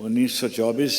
1924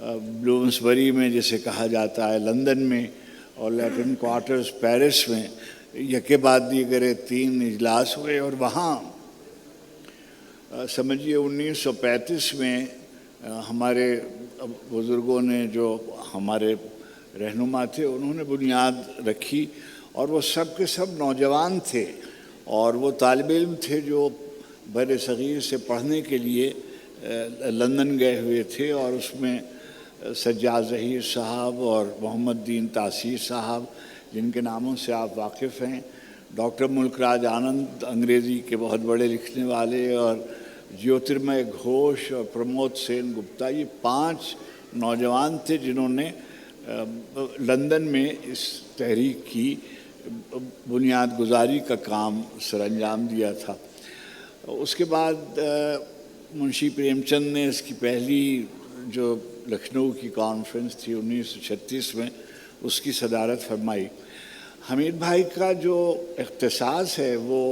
بلومسبری میں جسے کہا جاتا ہے لندن میں، اور لیٹن کوارٹرز پیرس میں یکے بعد دیگرے 3 اجلاس ہوئے، اور وہاں سمجھیے 1935 میں ہمارے بزرگوں نے، جو ہمارے رہنما تھے، انہوں نے بنیاد رکھی، اور وہ سب کے سب نوجوان تھے، اور وہ طالب علم تھے جو بر صغیر سے پڑھنے کے لیے لندن گئے ہوئے تھے، اور اس میں سجاد ظہیر صاحب اور محمد دین تاسیس صاحب، جن کے ناموں سے آپ واقف ہیں، ڈاکٹر ملک راج آنند انگریزی کے بہت بڑے لکھنے والے، اور جیوترمے گھوش اور پرمود سین گپتا، یہ 5 نوجوان تھے جنہوں نے لندن میں اس تحریک کی بنیاد گزاری کا کام سر انجام دیا تھا۔ اس کے بعد منشی پریم چند نے اس کی پہلی جو لکھنؤ کی کانفرنس تھی 1936 میں، اس کی صدارت فرمائی۔ حمید بھائی کا جو اختصاص ہے وہ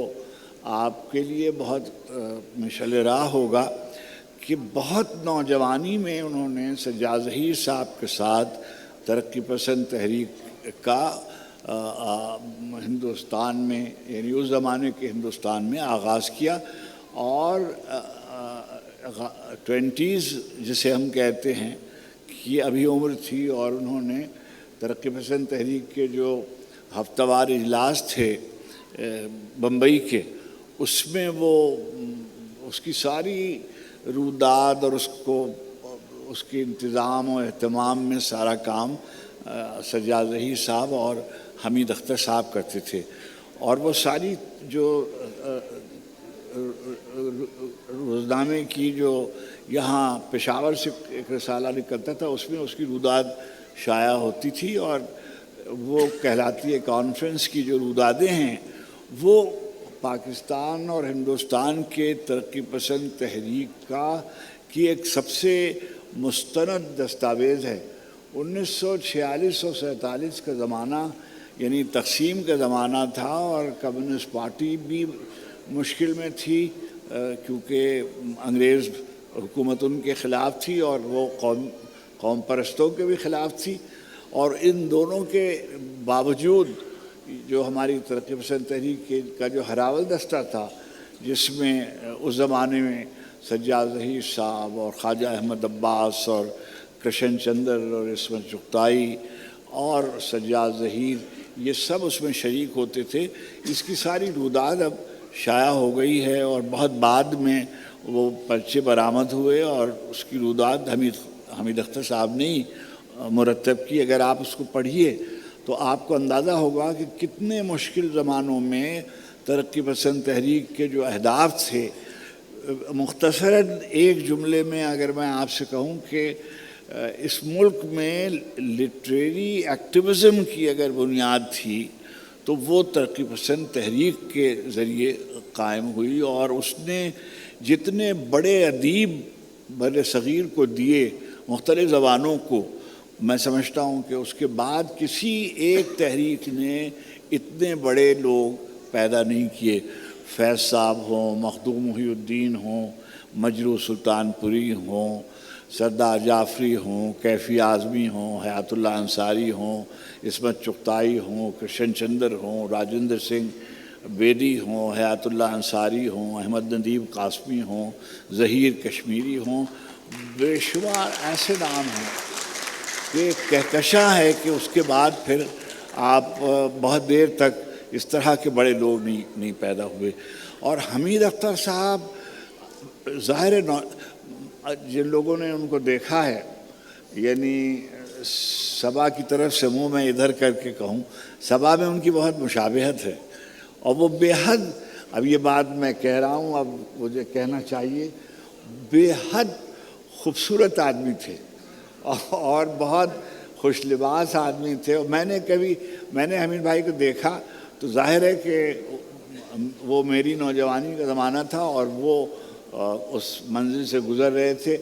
آپ کے لیے بہت مشعل راہ ہوگا کہ بہت نوجوانی میں انہوں نے سجاد ظہیر صاحب کے ساتھ ترقی پسند تحریک کا ہندوستان میں، یعنی اس زمانے کے ہندوستان میں آغاز کیا، اور 20s جسے ہم کہتے ہیں کہ ابھی عمر تھی، اور انہوں نے ترقی پسند تحریک کے جو ہفتہ وار اجلاس تھے بمبئی کے، اس میں وہ اس کی ساری روداد اور اس کے انتظام و اہتمام میں سارا کام سجاد ظہیر صاحب اور حمید اختر صاحب کرتے تھے، اور وہ ساری جو روزنامے کی جو یہاں پشاور سے ایک رسالہ نکلتا تھا، اس میں اس کی روداد شائع ہوتی تھی، اور وہ کہلاتی ہے کانفرنس کی جو رودادیں ہیں وہ پاکستان اور ہندوستان کے ترقی پسند تحریک کی ایک سب سے مستند دستاویز ہے۔ 1946 اور 47 کا زمانہ یعنی تقسیم کا زمانہ تھا، اور کمیونسٹ پارٹی بھی مشکل میں تھی کیونکہ انگریز حکومت ان کے خلاف تھی، اور وہ قوم پرستوں کے بھی خلاف تھی، اور ان دونوں کے باوجود جو ہماری ترقی پسند تحریک کا جو ہراول دستہ تھا، جس میں اس زمانے میں سجاد ظہیر صاحب اور خواجہ احمد عباس اور کرشن چندر اور عصمت چغتائی اور سجاد ظہیر، یہ سب اس میں شریک ہوتے تھے، اس کی ساری روداد اب شائع ہو گئی ہے، اور بہت بعد میں وہ پرچے برآمد ہوئے، اور اس کی روداد حمید اختر صاحب نے ہی مرتب کی۔ اگر آپ اس کو پڑھیے تو آپ کو اندازہ ہوگا کہ کتنے مشکل زمانوں میں ترقی پسند تحریک کے جو اہداف تھے، مختصراً ایک جملے میں اگر میں آپ سے کہوں کہ اس ملک میں لٹریری ایکٹیوزم کی اگر بنیاد تھی تو وہ ترقی پسند تحریک کے ذریعے قائم ہوئی، اور اس نے جتنے بڑے ادیب بر صغیر کو دیے مختلف زبانوں کو، میں سمجھتا ہوں کہ اس کے بعد کسی ایک تحریک نے اتنے بڑے لوگ پیدا نہیں کیے۔ فیض صاحب ہوں، مخدوم محی الدین ہوں، مجروح سلطان پوری ہوں، سردار جعفری ہوں، کیفی اعظمی ہوں، حیات اللہ انصاری ہوں، عصمت چغتائی ہوں، کرشن چندر ہوں، راجندر سنگھ بیدی ہوں، حیات اللہ انصاری ہوں، احمد ندیم قاسمی ہوں، ظہیر کشمیری ہوں، بے شمار ایسے نام ہیں کہ کہکشاں ہے کہ اس کے بعد پھر آپ بہت دیر تک اس طرح کے بڑے لوگ نہیں پیدا ہوئے۔ اور حمید اختر صاحب ظاہر جن لوگوں نے ان کو دیکھا ہے، یعنی صبا کی طرف سے منہ میں ادھر کر کے کہوں، صبا میں ان کی بہت مشابہت ہے، اور وہ بے حد، اب یہ بات میں کہہ رہا ہوں، اب مجھے کہنا چاہیے، بے حد خوبصورت آدمی تھے اور بہت خوش لباس آدمی تھے۔ اور میں نے حمید بھائی کو دیکھا تو ظاہر ہے کہ وہ میری نوجوانی کا زمانہ تھا، اور وہ اس منزل سے گزر رہے تھے۔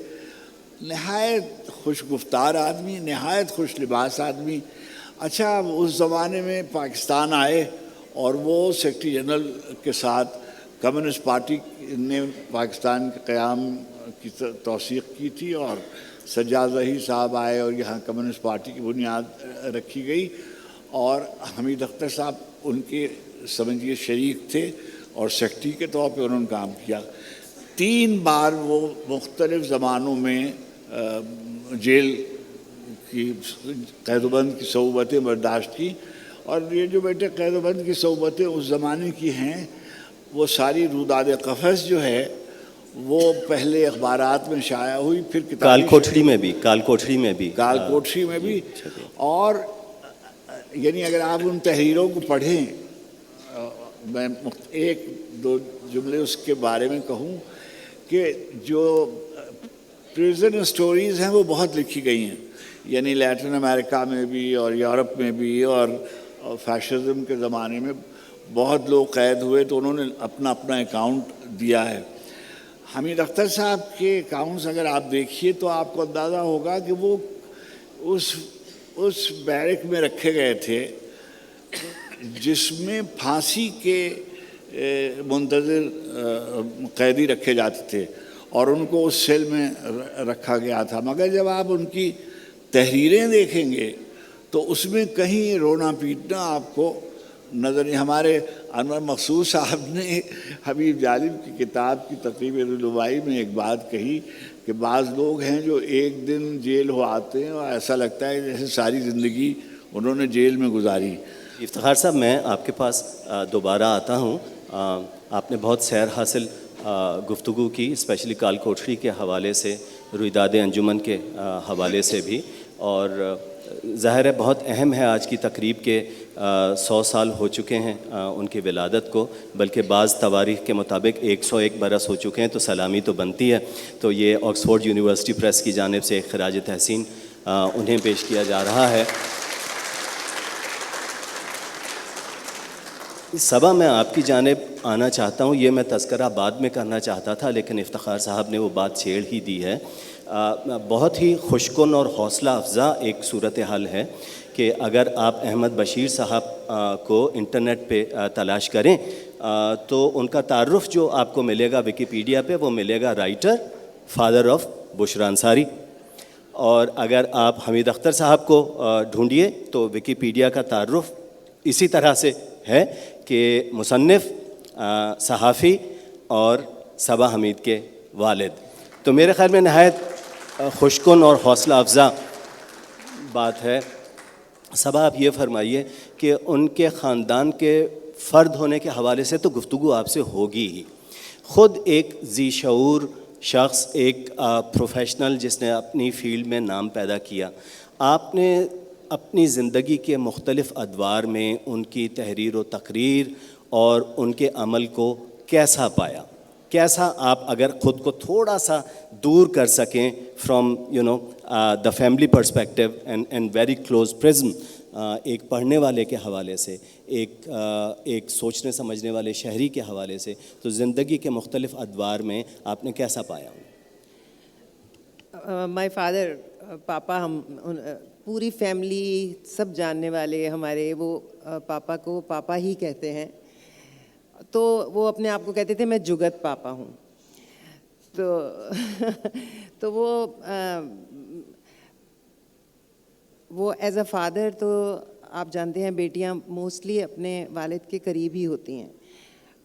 نہایت خوش گفتار آدمی، نہایت خوش لباس آدمی۔ اچھا، اس زمانے میں پاکستان آئے، اور وہ سیکرٹری جنرل کے ساتھ کمیونسٹ پارٹی نے پاکستان کے قیام کی توثیق کی تھی اور سجاد ظہیر صاحب آئے اور یہاں کمیونسٹ پارٹی کی بنیاد رکھی گئی، اور حمید اختر صاحب ان کے سمجھیے شریک تھے اور سیکٹری کے طور پہ انہوں نے کام کیا۔ 3 بار وہ مختلف زمانوں میں جیل کی قید و بند کی صعوبتیں برداشت کی، اور یہ جو بیٹے قید و بند کی صعوبتیں اس زمانے کی ہیں وہ ساری روداد قفس جو ہے وہ پہلے اخبارات میں شائع ہوئی، پھر کال کوٹھڑی میں بھی اور یعنی اگر آپ ان تحریروں کو پڑھیں، میں 1-2 جملے اس کے بارے میں کہوں کہ جو پریزن سٹوریز ہیں وہ بہت لکھی گئی ہیں، یعنی لیٹن امریکہ میں بھی اور یورپ میں بھی، اور فیشزم کے زمانے میں بہت لوگ قید ہوئے تو انہوں نے اپنا اکاؤنٹ دیا ہے۔ حمید اختر صاحب کے اکاؤنٹس اگر آپ دیکھیے تو آپ کو اندازہ ہوگا کہ وہ اس بیرک میں رکھے گئے تھے جس میں پھانسی کے منتظر قیدی رکھے جاتے تھے، اور ان کو اس سیل میں رکھا گیا تھا، مگر جب آپ ان کی تحریریں دیکھیں گے تو اس میں کہیں رونا پیٹنا آپ کو نظر نہیں۔ ہمارے انور مقصود صاحب نے حبیب جالب کی کتاب کی تقریب رلوائی میں ایک بات کہی کہ بعض لوگ ہیں جو ایک دن جیل ہو آتے ہیں اور ایسا لگتا ہے جیسے ساری زندگی انہوں نے جیل میں گزاری۔ افتخار صاحب، میں آپ کے پاس دوبارہ آتا ہوں۔ آپ نے بہت سیر حاصل گفتگو کی، اسپیشلی کال کوٹھڑی کے حوالے سے، رویداد انجمن کے حوالے سے بھی، اور ظاہر ہے بہت اہم ہے آج کی تقریب کے 100 سال ہو چکے ہیں ان کی ولادت کو، بلکہ بعض تواریخ کے مطابق 101 برس ہو چکے ہیں، تو سلامی تو بنتی ہے۔ تو یہ آکسفورڈ یونیورسٹی پریس کی جانب سے ایک خراج تحسین انہیں پیش کیا جا رہا ہے۔ صبا میں آپ کی جانب آنا چاہتا ہوں، یہ میں تذکرہ بعد میں کرنا چاہتا تھا لیکن افتخار صاحب نے وہ بات چھیڑ ہی دی ہے۔ بہت ہی خوشکن اور حوصلہ افزا ایک صورتحال ہے کہ اگر آپ احمد بشیر صاحب کو انٹرنیٹ پہ تلاش کریں تو ان کا تعارف جو آپ کو ملے گا ویکیپیڈیا پہ، وہ ملے گا رائٹر، فادر آف بشرا انصاری۔ اور اگر آپ حمید اختر صاحب کو ڈھونڈیے تو ویکیپیڈیا کا تعارف اسی طرح سے ہے کہ مصنف، صحافی اور صبا حمید کے والد۔ تو میرے خیال میں نہایت خوشکن اور حوصلہ افزا بات ہے۔ صبا، آپ یہ فرمائیے کہ ان کے خاندان کے فرد ہونے کے حوالے سے تو گفتگو آپ سے ہوگی ہی، خود ایک ذی شعور شخص، ایک پروفیشنل جس نے اپنی فیلڈ میں نام پیدا کیا، آپ نے اپنی زندگی کے مختلف ادوار میں ان کی تحریر و تقریر اور ان کے عمل کو کیسا پایا؟ کیسا آپ اگر خود کو تھوڑا سا دور کر سکیں from the family perspective and very close پرزم، ایک پڑھنے والے کے حوالے سے، ایک سوچنے سمجھنے والے شہری کے حوالے سے، تو زندگی کے مختلف ادوار میں آپ نے کیسا پایا؟ مائی فادر، پاپا، ہم پوری فیملی سب جاننے والے ہمارے، وہ پاپا کو پاپا ہی کہتے ہیں، تو وہ اپنے آپ کو کہتے تھے میں جگت پاپا ہوں۔ تو وہ ایز اے فادر، تو آپ جانتے ہیں بیٹیاں موسٹلی اپنے والد کے قریب ہی ہوتی ہیں،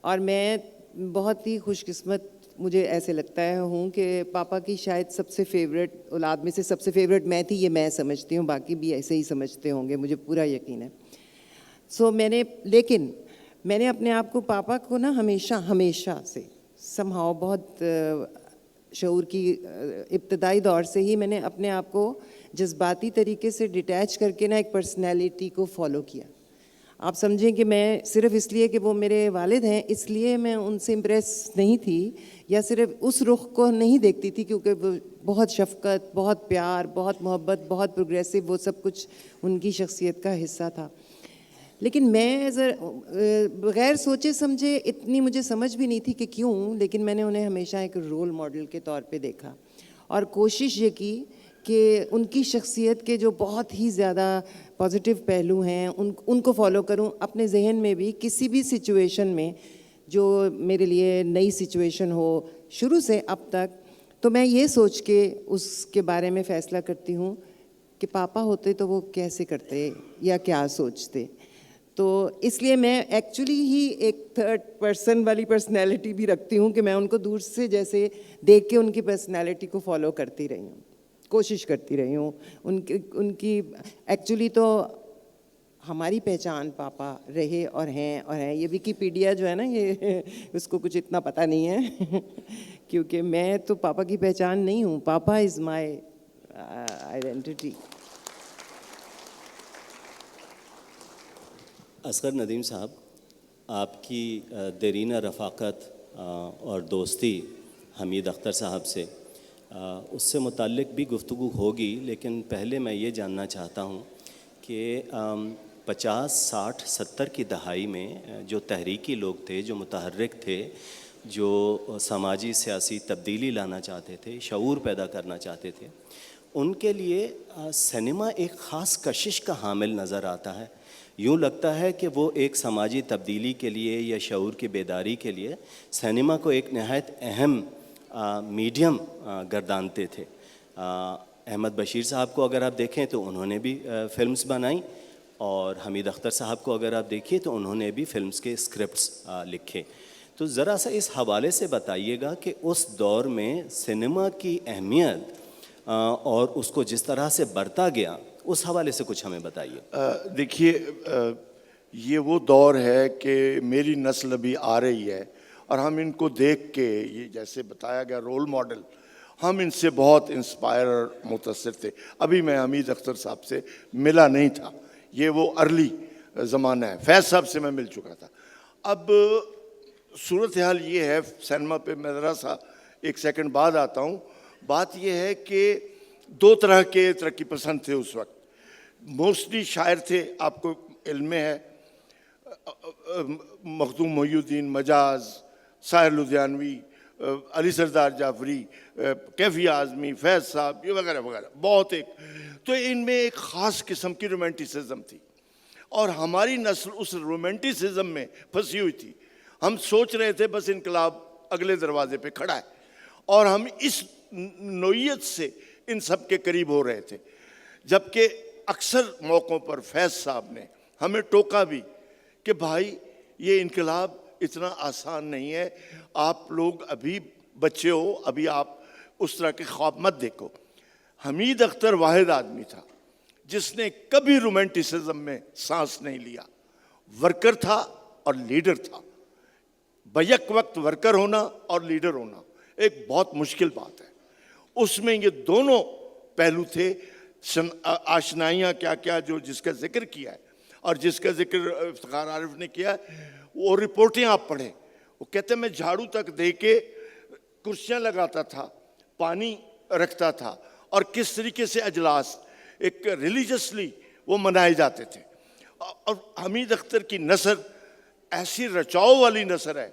اور میں بہت ہی خوش قسمت مجھے ایسے لگتا ہے ہوں کہ پاپا کی شاید سب سے فیوریٹ اولاد میں سے سب سے فیوریٹ میں تھی، یہ میں سمجھتی ہوں، باقی بھی ایسے ہی سمجھتے ہوں گے، مجھے پورا یقین ہے۔ لیکن میں نے اپنے آپ کو پاپا کو نا ہمیشہ سے سمہاؤ بہت شعور کی ابتدائی دور سے ہی میں نے اپنے آپ کو جذباتی طریقے سے ڈیٹیچ کر کے نا ایک پرسنالٹی کو فالو کیا۔ آپ سمجھیں کہ میں صرف اس لیے کہ وہ میرے والد ہیں اس لیے میں ان سے امپریس نہیں تھی، یا صرف اس رخ کو نہیں دیکھتی تھی، کیونکہ وہ بہت شفقت، بہت پیار، بہت محبت، بہت پروگریسو، وہ سب کچھ ان کی شخصیت کا حصہ تھا۔ لیکن میں بغیر سوچے سمجھے، اتنی مجھے سمجھ بھی نہیں تھی کہ کیوں، لیکن میں نے انہیں ہمیشہ ایک رول ماڈل کے طور پہ دیکھا اور کوشش یہ کی کہ ان کی شخصیت کے جو بہت ہی زیادہ پازیٹیو پہلو ہیں ان کو فالو کروں اپنے ذہن میں بھی، کسی بھی سچویشن میں جو میرے لیے نئی سچویشن ہو، شروع سے اب تک، تو میں یہ سوچ کے اس کے بارے میں فیصلہ کرتی ہوں کہ پاپا ہوتے تو وہ کیسے کرتے یا کیا سوچتے. تو اس لیے میں ایکچولی ہی ایک تھرڈ پرسن والی پرسنالٹی بھی رکھتی ہوں کہ میں ان کو دور سے جیسے دیکھ کے ان کی پرسنالٹی کو فالو کرتی رہی ہوں, کوشش کرتی رہی ہوں. ان کی ایکچولی تو ہماری پہچان پاپا رہے اور ہیں. یہ ویکیپیڈیا جو ہے نا, یہ اس کو کچھ اتنا پتہ نہیں ہے کیونکہ میں تو پاپا کی پہچان نہیں ہوں. پاپا از مائی آئیڈینٹی. اصغر ندیم صاحب, آپ کی دیرینہ رفاقت اور دوستی حمید اختر صاحب سے, اس سے متعلق بھی گفتگو ہوگی, لیکن پہلے میں یہ جاننا چاہتا ہوں کہ 50, 60, 70 کی دہائی میں جو تحریکی لوگ تھے, جو متحرک تھے, جو سماجی سیاسی تبدیلی لانا چاہتے تھے, شعور پیدا کرنا چاہتے تھے, ان کے لیے سنیما ایک خاص کشش کا حامل نظر آتا ہے. یوں لگتا ہے کہ وہ ایک سماجی تبدیلی کے لیے یا شعور کی بیداری کے لیے سنیما کو ایک نہایت اہم میڈیم گردانتے تھے. احمد بشیر صاحب کو اگر آپ دیکھیں تو انہوں نے بھی فلمز بنائیں, اور حمید اختر صاحب کو اگر آپ دیکھیں تو انہوں نے بھی فلمز کے اسکرپٹس لکھے. تو ذرا سا اس حوالے سے بتائیے گا کہ اس دور میں سنیما کی اہمیت اور اس کو جس طرح سے برتا گیا, اس حوالے سے کچھ ہمیں بتائیے. دیکھیے, یہ وہ دور ہے کہ میری نسل ابھی آ رہی ہے اور ہم ان کو دیکھ کے, یہ جیسے بتایا گیا رول ماڈل, ہم ان سے بہت انسپائر اور متاثر تھے. ابھی میں حمید اختر صاحب سے ملا نہیں تھا, یہ وہ ارلی زمانہ ہے. فیض صاحب سے میں مل چکا تھا. اب صورتحال یہ ہے, سینما پہ میں ذرا سا ایک سیکنڈ بعد آتا ہوں. بات یہ ہے کہ 2 طرح کے ترقی پسند تھے اس وقت. موسٹلی شاعر تھے, آپ کو علم میں ہے, مخدوم محی الدین, مجاز, ساحر لدھیانوی, علی سردار جعفری, کیفی اعظمی, فیض صاحب, یہ وغیرہ وغیرہ بہت ایک. تو ان میں ایک خاص قسم کی رومانٹسزم تھی, اور ہماری نسل اس رومانٹسزم میں پھنسی ہوئی تھی. ہم سوچ رہے تھے بس انقلاب اگلے دروازے پہ کھڑا ہے, اور ہم اس نوعیت سے ان سب کے قریب ہو رہے تھے. جبکہ اکثر موقعوں پر فیض صاحب نے ہمیں ٹوکا بھی کہ بھائی یہ انقلاب اتنا آسان نہیں ہے, آپ لوگ ابھی بچے ہو, ابھی آپ اس طرح کے خواب مت دیکھو. حمید اختر واحد آدمی تھا جس نے کبھی رومانٹسزم میں سانس نہیں لیا. ورکر تھا اور لیڈر تھا. بیک وقت ورکر ہونا اور لیڈر ہونا ایک بہت مشکل بات ہے. اس میں یہ دونوں پہلو تھے. آشنائیاں کیا کیا جو جس کا ذکر کیا ہے, اور جس کا ذکر افتخار عارف نے کیا ہے, وہ رپورٹیں آپ پڑھیں. وہ کہتے ہیں میں جھاڑو تک دے کے کرسیاں لگاتا تھا, پانی رکھتا تھا, اور کس طریقے سے اجلاس ایک ریلیجسلی وہ منائے جاتے تھے. اور حمید اختر کی نثر ایسی رچاؤ والی نثر ہے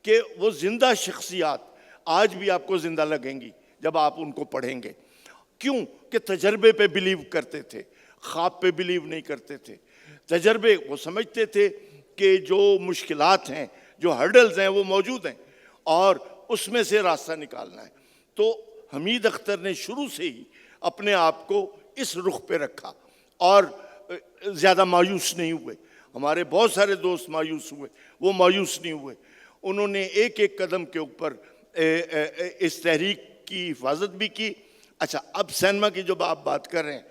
کہ وہ زندہ شخصیات آج بھی آپ کو زندہ لگیں گی جب آپ ان کو پڑھیں گے. کیوں کہ تجربے پہ بلیو کرتے تھے, خواب پہ بلیو نہیں کرتے تھے. تجربے وہ سمجھتے تھے کہ جو مشکلات ہیں, جو ہرڈلز ہیں وہ موجود ہیں, اور اس میں سے راستہ نکالنا ہے. تو حمید اختر نے شروع سے ہی اپنے آپ کو اس رخ پہ رکھا, اور زیادہ مایوس نہیں ہوئے. ہمارے بہت سارے دوست مایوس ہوئے, وہ مایوس نہیں ہوئے. انہوں نے ایک ایک قدم کے اوپر اس تحریک کی حفاظت بھی کی. اچھا, اب سینما کی جب آپ بات کر رہے ہیں,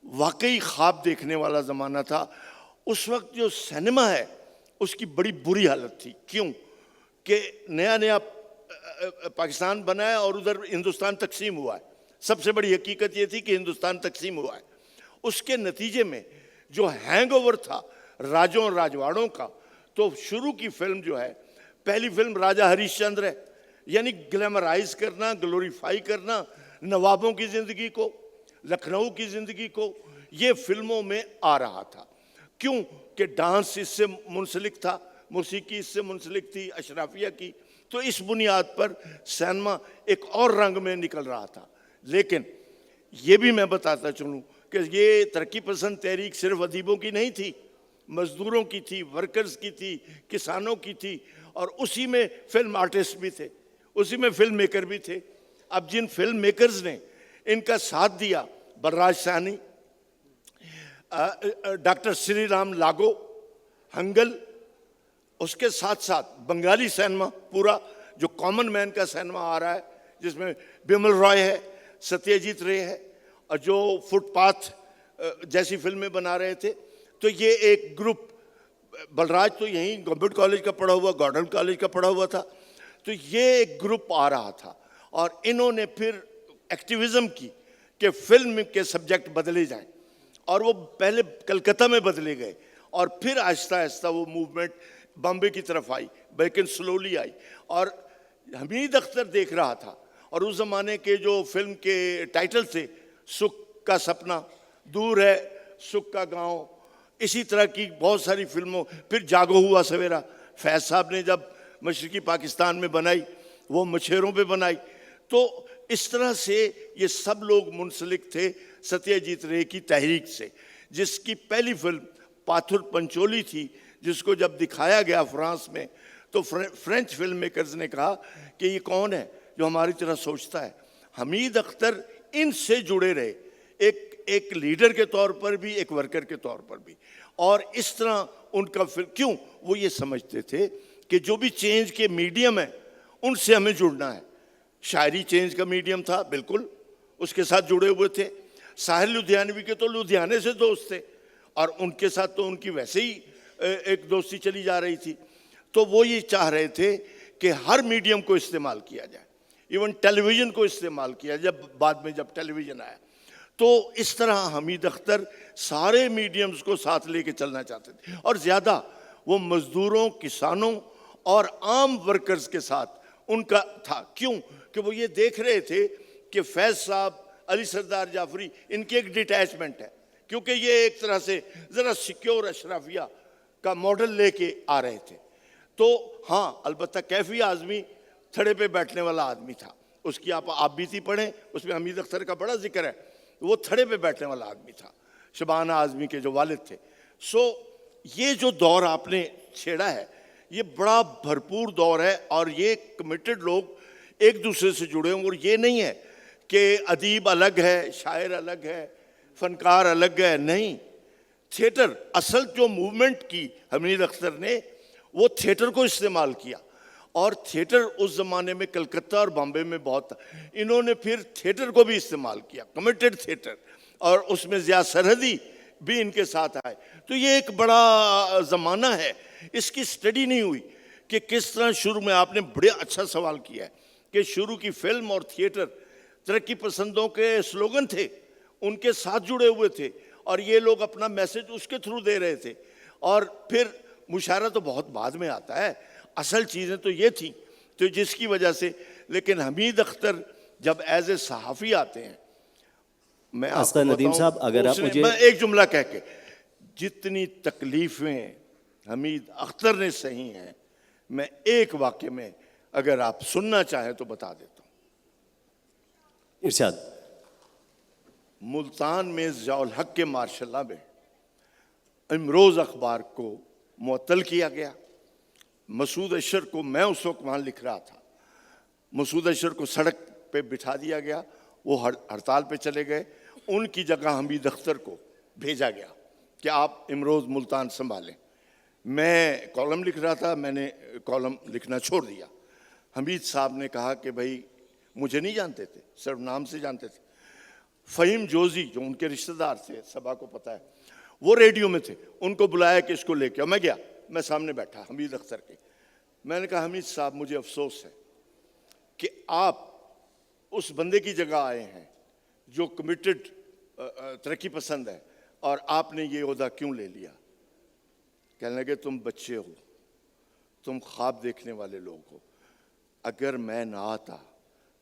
واقعی خواب دیکھنے والا زمانہ تھا. اس وقت جو سینما ہے اس کی بڑی بری حالت تھی. کیوں کہ نیا نیا پاکستان بنا ہے اور ادھر ہندوستان تقسیم ہوا ہے. سب سے بڑی حقیقت یہ تھی کہ ہندوستان تقسیم ہوا ہے. اس کے نتیجے میں جو ہینگ اوور تھا راجوں اور راجواڑوں کا, تو شروع کی فلم جو ہے, پہلی فلم راجہ ہریش چندر ہے, یعنی گلیمرائز کرنا, گلوریفائی کرنا نوابوں کی زندگی کو, لکھنؤ کی زندگی کو, یہ فلموں میں آ رہا تھا. کیوں کہ ڈانس اس سے منسلک تھا, موسیقی اس سے منسلک تھی, اشرافیہ کی. تو اس بنیاد پر سینما ایک اور رنگ میں نکل رہا تھا. لیکن یہ بھی میں بتاتا چلوں کہ یہ ترقی پسند تحریک صرف ادیبوں کی نہیں تھی, مزدوروں کی تھی, ورکرز کی تھی, کسانوں کی تھی, اور اسی میں فلم آرٹسٹ بھی تھے, اسی میں فلم میکر بھی تھے. اب جن فلم میکرز نے ان کا ساتھ دیا، بلراج سانی، ڈاکٹر سری رام لاگو، ہنگل، اس کے ساتھ ساتھ بنگالی سینما پورا جو کامن مین کا سینما آ رہا ہے، جس میں بیمل رائے ہے، ستیہ جیت رے ہے، اور جو فٹ پاتھ جیسی فلمیں بنا رہے تھے. تو یہ ایک گروپ، بلراج تو یہیں گورنمنٹ کالج کا پڑھا ہوا، گارڈن کالج کا پڑھا ہوا تھا، تو یہ ایک گروپ آ رہا تھا. اور انہوں نے پھر ایکٹیویزم کی کہ فلم کے سبجیکٹ بدلے جائیں، اور وہ پہلے کلکتہ میں بدلے گئے، اور پھر آہستہ آہستہ وہ موومنٹ بامبے کی طرف آئی، لیکن سلولی آئی. اور حمید اختر دیکھ رہا تھا، اور اس زمانے کے جو فلم کے ٹائٹل تھے، سکھ کا سپنا، دور ہے سکھ کا گاؤں، اسی طرح کی بہت ساری فلموں. پھر جاگو ہوا سویرا فیض صاحب نے جب مشرقی پاکستان میں بنائی، وہ مچھیروں پہ بنائی. تو اس طرح سے یہ سب لوگ منسلک تھے ستیہ جیت رے کی تحریک سے، جس کی پہلی فلم پاتھر پنچولی تھی، جس کو جب دکھایا گیا فرانس میں تو فرینچ فلم میکرز نے کہا کہ یہ کون ہے جو ہماری طرح سوچتا ہے. حمید اختر ان سے جڑے رہے، ایک لیڈر کے طور پر بھی، ایک ورکر کے طور پر بھی. اور اس طرح ان کا کیوں وہ یہ سمجھتے تھے کہ جو بھی چینج کے میڈیم ہیں ان سے ہمیں جڑنا ہے. شاعری چینج کا میڈیم تھا، بالکل اس کے ساتھ جڑے ہوئے تھے. ساحل لدھیانوی کے تو لدھیانے سے دوست تھے، اور ان کے ساتھ تو ان کی ویسے ہی ایک دوستی چلی جا رہی تھی. تو وہ یہ چاہ رہے تھے کہ ہر میڈیم کو استعمال کیا جائے، ایون ٹیلی ویژن کو استعمال کیا جب بعد میں جب ٹیلی ویژن آیا. تو اس طرح حمید اختر سارے میڈیمز کو ساتھ لے کے چلنا چاہتے تھے، اور زیادہ وہ مزدوروں، کسانوں اور عام ورکرز کے ساتھ ان کا تھا. کیوں کہ وہ یہ دیکھ رہے تھے کہ فیض صاحب، علی سردار جعفری، ان کی ایک ڈیٹیچمنٹ ہے، کیونکہ یہ ایک طرح سے ذرا سیکیور اشرافیہ کا ماڈل لے کے آ رہے تھے. تو ہاں، البتہ کیفی اعظمی تھڑے پہ بیٹھنے والا آدمی تھا. اس کی آپ بیتی پڑھیں، اس میں حمید اختر کا بڑا ذکر ہے. وہ تھڑے پہ بیٹھنے والا آدمی تھا، شبانہ اعظمی کے جو والد تھے. سو یہ جو دور آپ نے چھیڑا ہے، یہ بڑا بھرپور دور ہے، اور یہ کمیٹڈ لوگ ایک دوسرے سے جڑے ہوں. اور یہ نہیں ہے کہ ادیب الگ ہے، شاعر الگ ہے، فنکار الگ ہے. نہیں، تھیٹر، اصل جو موومنٹ کی حمید اختر نے، وہ تھیٹر کو استعمال کیا. اور تھیٹر اس زمانے میں کلکتہ اور بامبے میں بہت تھا. انہوں نے پھر تھیٹر کو بھی استعمال کیا، کمیٹڈ تھیٹر، اور اس میں ضیاء سرحدی بھی ان کے ساتھ آئے. تو یہ ایک بڑا زمانہ ہے. اس کی سٹڈی نہیں ہوئی کہ کس طرح شروع میں، آپ نے بڑے اچھا سوال کیا ہے کہ شروع کی فلم اور تھیٹر ترقی پسندوں کے سلوگن تھے، ان کے ساتھ جڑے ہوئے تھے، اور یہ لوگ اپنا میسج اس کے تھرو دے رہے تھے. اور پھر مشاعرہ تو بہت بعد میں آتا ہے، اصل چیزیں تو یہ تھیں. تو جس کی وجہ سے، لیکن حمید اختر جب ایز اے صحافی آتے ہیں، میں آپ کو ندیم صاحب، اگر آپ مجھے میں ایک جملہ کہہ کے، جتنی تکلیفیں حمید اختر نے سہی ہیں، میں ایک واقعے میں اگر آپ سننا چاہیں تو بتا دیتا ہوں. ارشاد. ملتان میں ضیاء الحق کے مارشلہ میں امروز اخبار کو معطل کیا گیا. مسعود اشر کو، میں اس وقت وہاں لکھ رہا تھا، مسعود اشر کو سڑک پہ بٹھا دیا گیا، وہ ہڑتال پہ چلے گئے. ان کی جگہ حمید اختر کو بھیجا گیا کہ آپ امروز ملتان سنبھالیں. میں کالم لکھ رہا تھا، میں نے کالم لکھنا چھوڑ دیا. حمید صاحب نے کہا کہ بھائی مجھے نہیں جانتے تھے، صرف نام سے جانتے تھے. فہیم جوزی جو ان کے رشتہ دار تھے، سبا کو پتہ ہے، وہ ریڈیو میں تھے، ان کو بلایا کہ اس کو لے کے. میں گیا، میں سامنے بیٹھا حمید اختر کے. میں نے کہا حمید صاحب مجھے افسوس ہے کہ آپ اس بندے کی جگہ آئے ہیں جو کمیٹڈ ترقی پسند ہے، اور آپ نے یہ عہدہ کیوں لے لیا؟ کہنے لگے تم بچے ہو، تم خواب دیکھنے والے لوگ ہو. اگر میں نہ آتا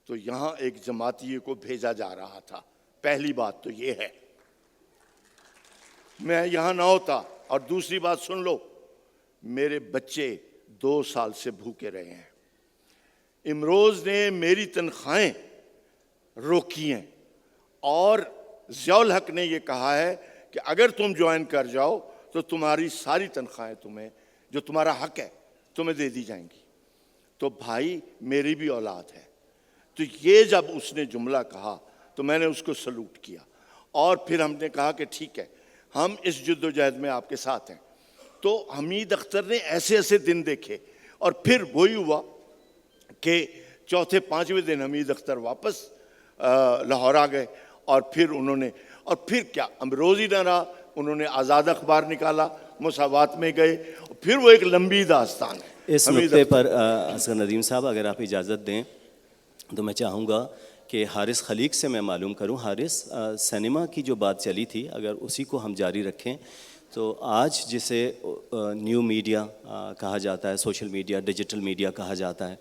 تو یہاں ایک جماعتیے کو بھیجا جا رہا تھا. پہلی بات تو یہ ہے، میں یہاں نہ ہوتا. اور دوسری بات سن لو، میرے بچے 2 سال سے بھوکے رہے ہیں. امروز نے میری تنخواہیں روکی ہیں، اور ضیاء الحق نے یہ کہا ہے کہ اگر تم جوائن کر جاؤ تو تمہاری ساری تنخواہیں تمہیں، جو تمہارا حق ہے، تمہیں دے دی جائیں گی. تو بھائی میری بھی اولاد ہے، تو یہ جب اس نے جملہ کہا تو میں نے اس کو سلوٹ کیا، اور پھر ہم نے کہا کہ ٹھیک ہے ہم اس جد و جہد میں آپ کے ساتھ ہیں۔ تو حمید اختر نے ایسے ایسے دن دیکھے، اور پھر وہی ہوا کہ چوتھے پانچویں دن حمید اختر واپس لاہور آ گئے، اور پھر انہوں نے، اور پھر کیا روز ہی نہ رہا، انہوں نے آزاد اخبار نکالا، مساوات میں گئے، پھر وہ ایک لمبی داستان ہے۔ اس نقطے پر اصغر ندیم صاحب اگر آپ اجازت دیں تو میں چاہوں گا کہ حارث خلیق سے میں معلوم کروں۔ حارث، سنیما کی جو بات چلی تھی اگر اسی کو ہم جاری رکھیں تو آج جسے نیو میڈیا کہا جاتا ہے، سوشل میڈیا، ڈیجیٹل میڈیا کہا جاتا ہے،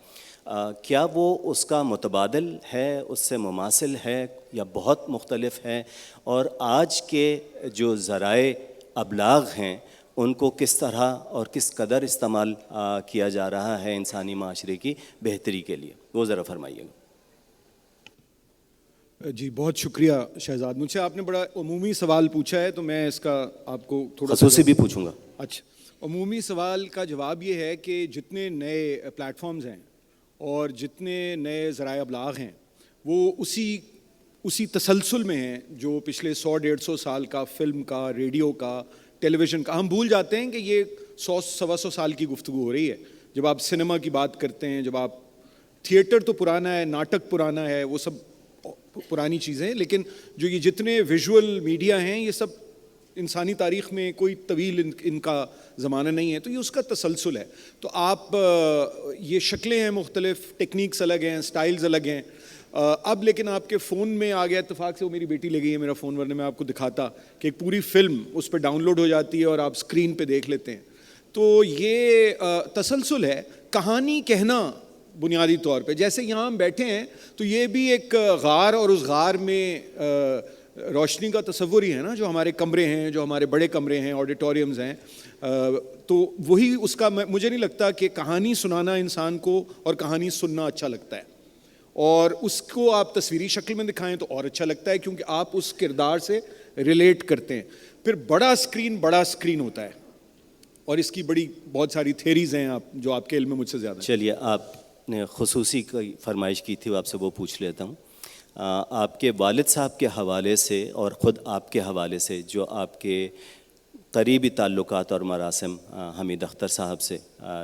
کیا وہ اس کا متبادل ہے، اس سے مماثل ہے یا بہت مختلف ہے؟ اور آج کے جو ذرائع ابلاغ ہیں ان کو کس طرح اور کس قدر استعمال کیا جا رہا ہے انسانی معاشرے کی بہتری کے لیے، وہ ذرا فرمائیے گا۔ جی بہت شکریہ شہزاد، مجھ سے آپ نے بڑا عمومی سوال پوچھا ہے تو میں اس کا آپ کو تھوڑا خصوصی بھی پوچھوں گا۔ اچھا، عمومی سوال کا جواب یہ ہے کہ جتنے نئے پلیٹ فارمز ہیں اور جتنے نئے ذرائع ابلاغ ہیں وہ اسی تسلسل میں ہیں جو پچھلے 100-150 سال کا فلم کا، ریڈیو کا، ٹیلی ویژن کا۔ ہم بھول جاتے ہیں کہ یہ 100-125 سال کی گفتگو ہو رہی ہے جب آپ سنیما کی بات کرتے ہیں، جب آپ تھیٹر تو پرانا ہے، ناٹک پرانا ہے، وہ سب پرانی چیزیں، لیکن جو یہ جتنے ویژول میڈیا ہیں یہ سب انسانی تاریخ میں کوئی طویل ان کا زمانہ نہیں ہے، تو یہ اس کا تسلسل ہے۔ تو آپ یہ شکلیں ہیں مختلف، ٹیکنیکس الگ ہیں، سٹائلز الگ ہیں، اب لیکن آپ کے فون میں آ گیا، اتفاق سے وہ میری بیٹی لے گئی ہے میرا فون، ورنہ میں آپ کو دکھاتا کہ ایک پوری فلم اس پہ ڈاؤن لوڈ ہو جاتی ہے اور آپ اسکرین پہ دیکھ لیتے ہیں۔ تو یہ تسلسل ہے، کہانی کہنا بنیادی طور پہ، جیسے یہاں ہم بیٹھے ہیں تو یہ بھی ایک غار، اور اس غار میں روشنی کا تصور ہی ہے نا، جو ہمارے کمرے ہیں، جو ہمارے بڑے کمرے ہیں، آڈیٹوریمز ہیں، تو وہی اس کا، مجھے نہیں لگتا کہ کہانی سنانا انسان کو اور کہانی سننا اچھا لگتا ہے، اور اس کو آپ تصویری شکل میں دکھائیں تو اور اچھا لگتا ہے کیونکہ آپ اس کردار سے ریلیٹ کرتے ہیں۔ پھر بڑا اسکرین ہوتا ہے، اور اس کی بہت ساری تھیریز ہیں جو آپ کے علم میں مجھ سے زیادہ ہیں۔ چلیے، آپ نے خصوصی کوئی فرمائش کی تھی، وہ آپ سے وہ پوچھ لیتا ہوں۔ آپ کے والد صاحب کے حوالے سے اور خود آپ کے حوالے سے جو آپ کے قریبی تعلقات اور مراسم حمید اختر صاحب سے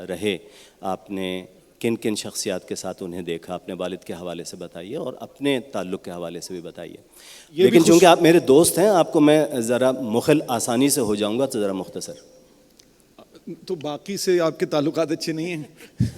رہے، آپ نے کن کن شخصیات کے ساتھ انہیں دیکھا؟ اپنے والد کے حوالے سے بتائیے اور اپنے تعلق کے حوالے سے بھی بتائیے، لیکن چونکہ آپ میرے دوست ہیں آپ کو میں ذرا مخل آسانی سے ہو جاؤں گا تو ذرا مختصر۔ تو باقی سے آپ کے تعلقات اچھے نہیں ہیں؟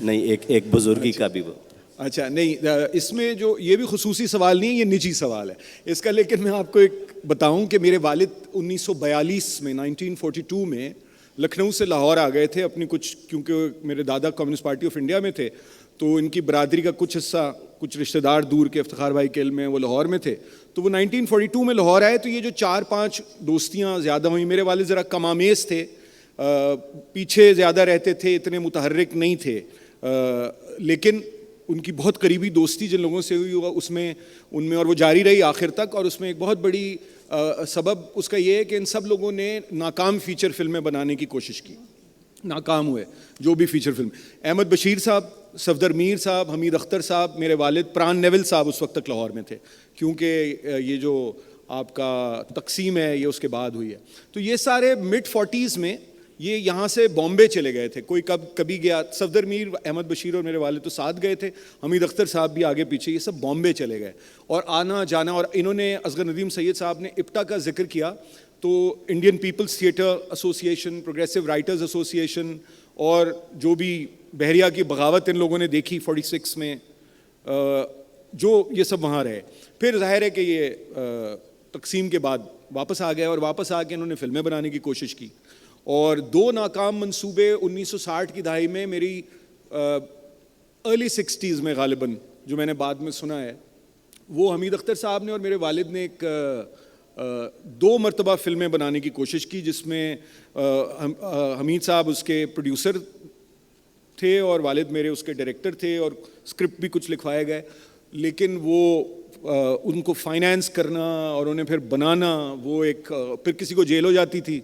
نہیں، ایک بزرگی کا بھی وہ۔ اچھا، نہیں، اس میں جو یہ بھی خصوصی سوال نہیں ہے، یہ نجی سوال ہے اس کا، لیکن میں آپ کو ایک بتاؤں کہ میرے والد 1942 میں 1942 میں لکھنؤ سے لاہور آ گئے تھے اپنی کچھ، کیونکہ میرے دادا کمیونسٹ پارٹی آف انڈیا میں تھے تو ان کی برادری کا کچھ حصہ، کچھ رشتہ دار دور کے افتخار بھائی کے علم میں وہ لاہور میں تھے، تو وہ 1942 میں لاہور آئے، تو یہ جو 4-5 دوستیاں زیادہ ہوئیں۔ میرے والد ذرا کم آمیز تھے، پیچھے زیادہ رہتے تھے، اتنے متحرک نہیں تھے، لیکن ان کی بہت قریبی دوستی جن لوگوں سے ہوئی اس میں ان میں، اور وہ جاری رہی آخر تک، اور اس میں ایک بہت بڑی سبب اس کا یہ ہے کہ ان سب لوگوں نے ناکام فیچر فلمیں بنانے کی کوشش کی، ناکام ہوئے جو بھی فیچر فلم۔ احمد بشیر صاحب، صفدر میر صاحب، حمید اختر صاحب، میرے والد پران نیول صاحب اس وقت تک لاہور میں تھے، کیونکہ یہ جو آپ کا تقسیم ہے یہ اس کے بعد ہوئی ہے۔ تو یہ سارے مڈ 40s میں یہ یہاں سے بامبے چلے گئے تھے، کوئی کبھی گیا، صفدر میر، احمد بشیر اور میرے والد تو ساتھ گئے تھے، حمید اختر صاحب بھی آگے پیچھے، یہ سب بامبے چلے گئے، اور آنا جانا، اور انہوں نے، اصغر ندیم سید صاحب نے اپٹا کا ذکر کیا تو انڈین پیپلز تھیٹر ایسوسی ایشن، پروگریسو رائٹرز ایسوسی ایشن، اور جو بھی بحریہ کی بغاوت ان لوگوں نے دیکھی 46 میں، جو یہ سب وہاں رہے۔ پھر ظاہر ہے کہ یہ تقسیم کے بعد واپس آ گئے، اور واپس آ کے انہوں نے فلمیں بنانے کی کوشش کی، اور 2 ناکام منصوبے 1960 کی دہائی میں، میری ارلی 60s میں غالباً، جو میں نے بعد میں سنا ہے، وہ حمید اختر صاحب نے اور میرے والد نے ایک 2 مرتبہ فلمیں بنانے کی کوشش کی، جس میں حمید صاحب اس کے پروڈیوسر تھے اور والد میرے اس کے ڈائریکٹر تھے، اور اسکرپٹ بھی کچھ لکھوائے گئے، لیکن وہ ان کو فائنینس کرنا اور انہیں پھر بنانا، وہ ایک، پھر کسی کو جیل ہو جاتی تھی،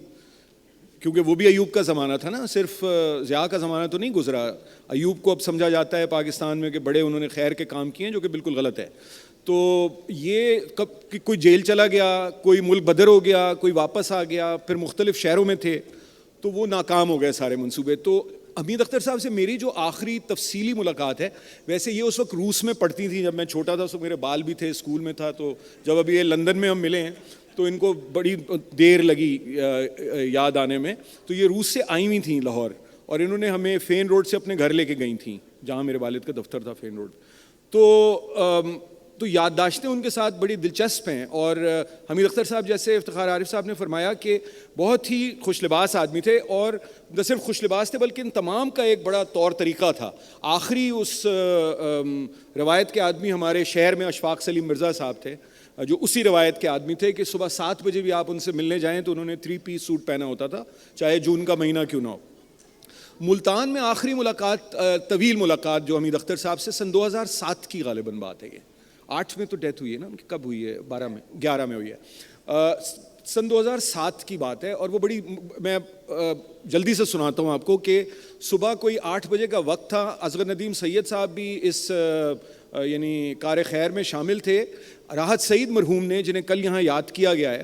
کیونکہ وہ بھی ایوب کا زمانہ تھا نا, صرف ضیاء کا زمانہ تو نہیں گزرا. ایوب کو اب سمجھا جاتا ہے پاکستان میں کہ بڑے انہوں نے خیر کے کام کیے ہیں, جو کہ بالکل غلط ہے. تو یہ کب کوئی جیل چلا گیا, کوئی ملک بدر ہو گیا, کوئی واپس آ گیا, پھر مختلف شہروں میں تھے, تو وہ ناکام ہو گئے سارے منصوبے. تو حمید اختر صاحب سے میری جو آخری تفصیلی ملاقات ہے, ویسے یہ اس وقت روس میں پڑھتی تھیں جب میں چھوٹا تھا, اس وقت میرے بال بھی تھے, اسکول میں تھا. تو جب ابھی یہ لندن میں ہم ملے ہیں تو ان کو بڑی دیر لگی یاد آنے میں. تو یہ روس سے آئی ہوئی تھیں لاہور, اور انہوں نے ہمیں فین روڈ سے اپنے گھر لے کے گئی تھیں, جہاں میرے والد کا دفتر تھا, فین روڈ. تو یادداشتیں ان کے ساتھ بڑی دلچسپ ہیں. اور حمید اختر صاحب جیسے افتخار عارف صاحب نے فرمایا کہ بہت ہی خوش لباس آدمی تھے, اور نہ صرف خوش لباس تھے بلکہ ان تمام کا ایک بڑا طور طریقہ تھا. آخری اس روایت کے آدمی ہمارے شہر میں اشفاق سلیم مرزا صاحب تھے, جو اسی روایت کے آدمی تھے کہ صبح 7 بجے بھی آپ ان سے ملنے جائیں تو انہوں نے 3 پیس سوٹ پہنا ہوتا تھا, چاہے جون کا مہینہ کیوں نہ ہو. ملتان میں آخری ملاقات, طویل ملاقات جو حمید اختر صاحب سے سن 2007 کی غالباً بات ہے. یہ 8 میں تو ڈیتھ ہوئی ہے نا ان کی, کب ہوئی ہے؟ 11 میں ہوئی ہے. سن 2007 کی بات ہے, اور وہ بڑی, میں جلدی سے سناتا ہوں آپ کو کہ صبح کوئی 8 بجے کا وقت تھا. اصغر ندیم سید صاحب بھی اس یعنی کار خیر میں شامل تھے. راحت سعید مرحوم نے, جنہیں کل یہاں یاد کیا گیا ہے,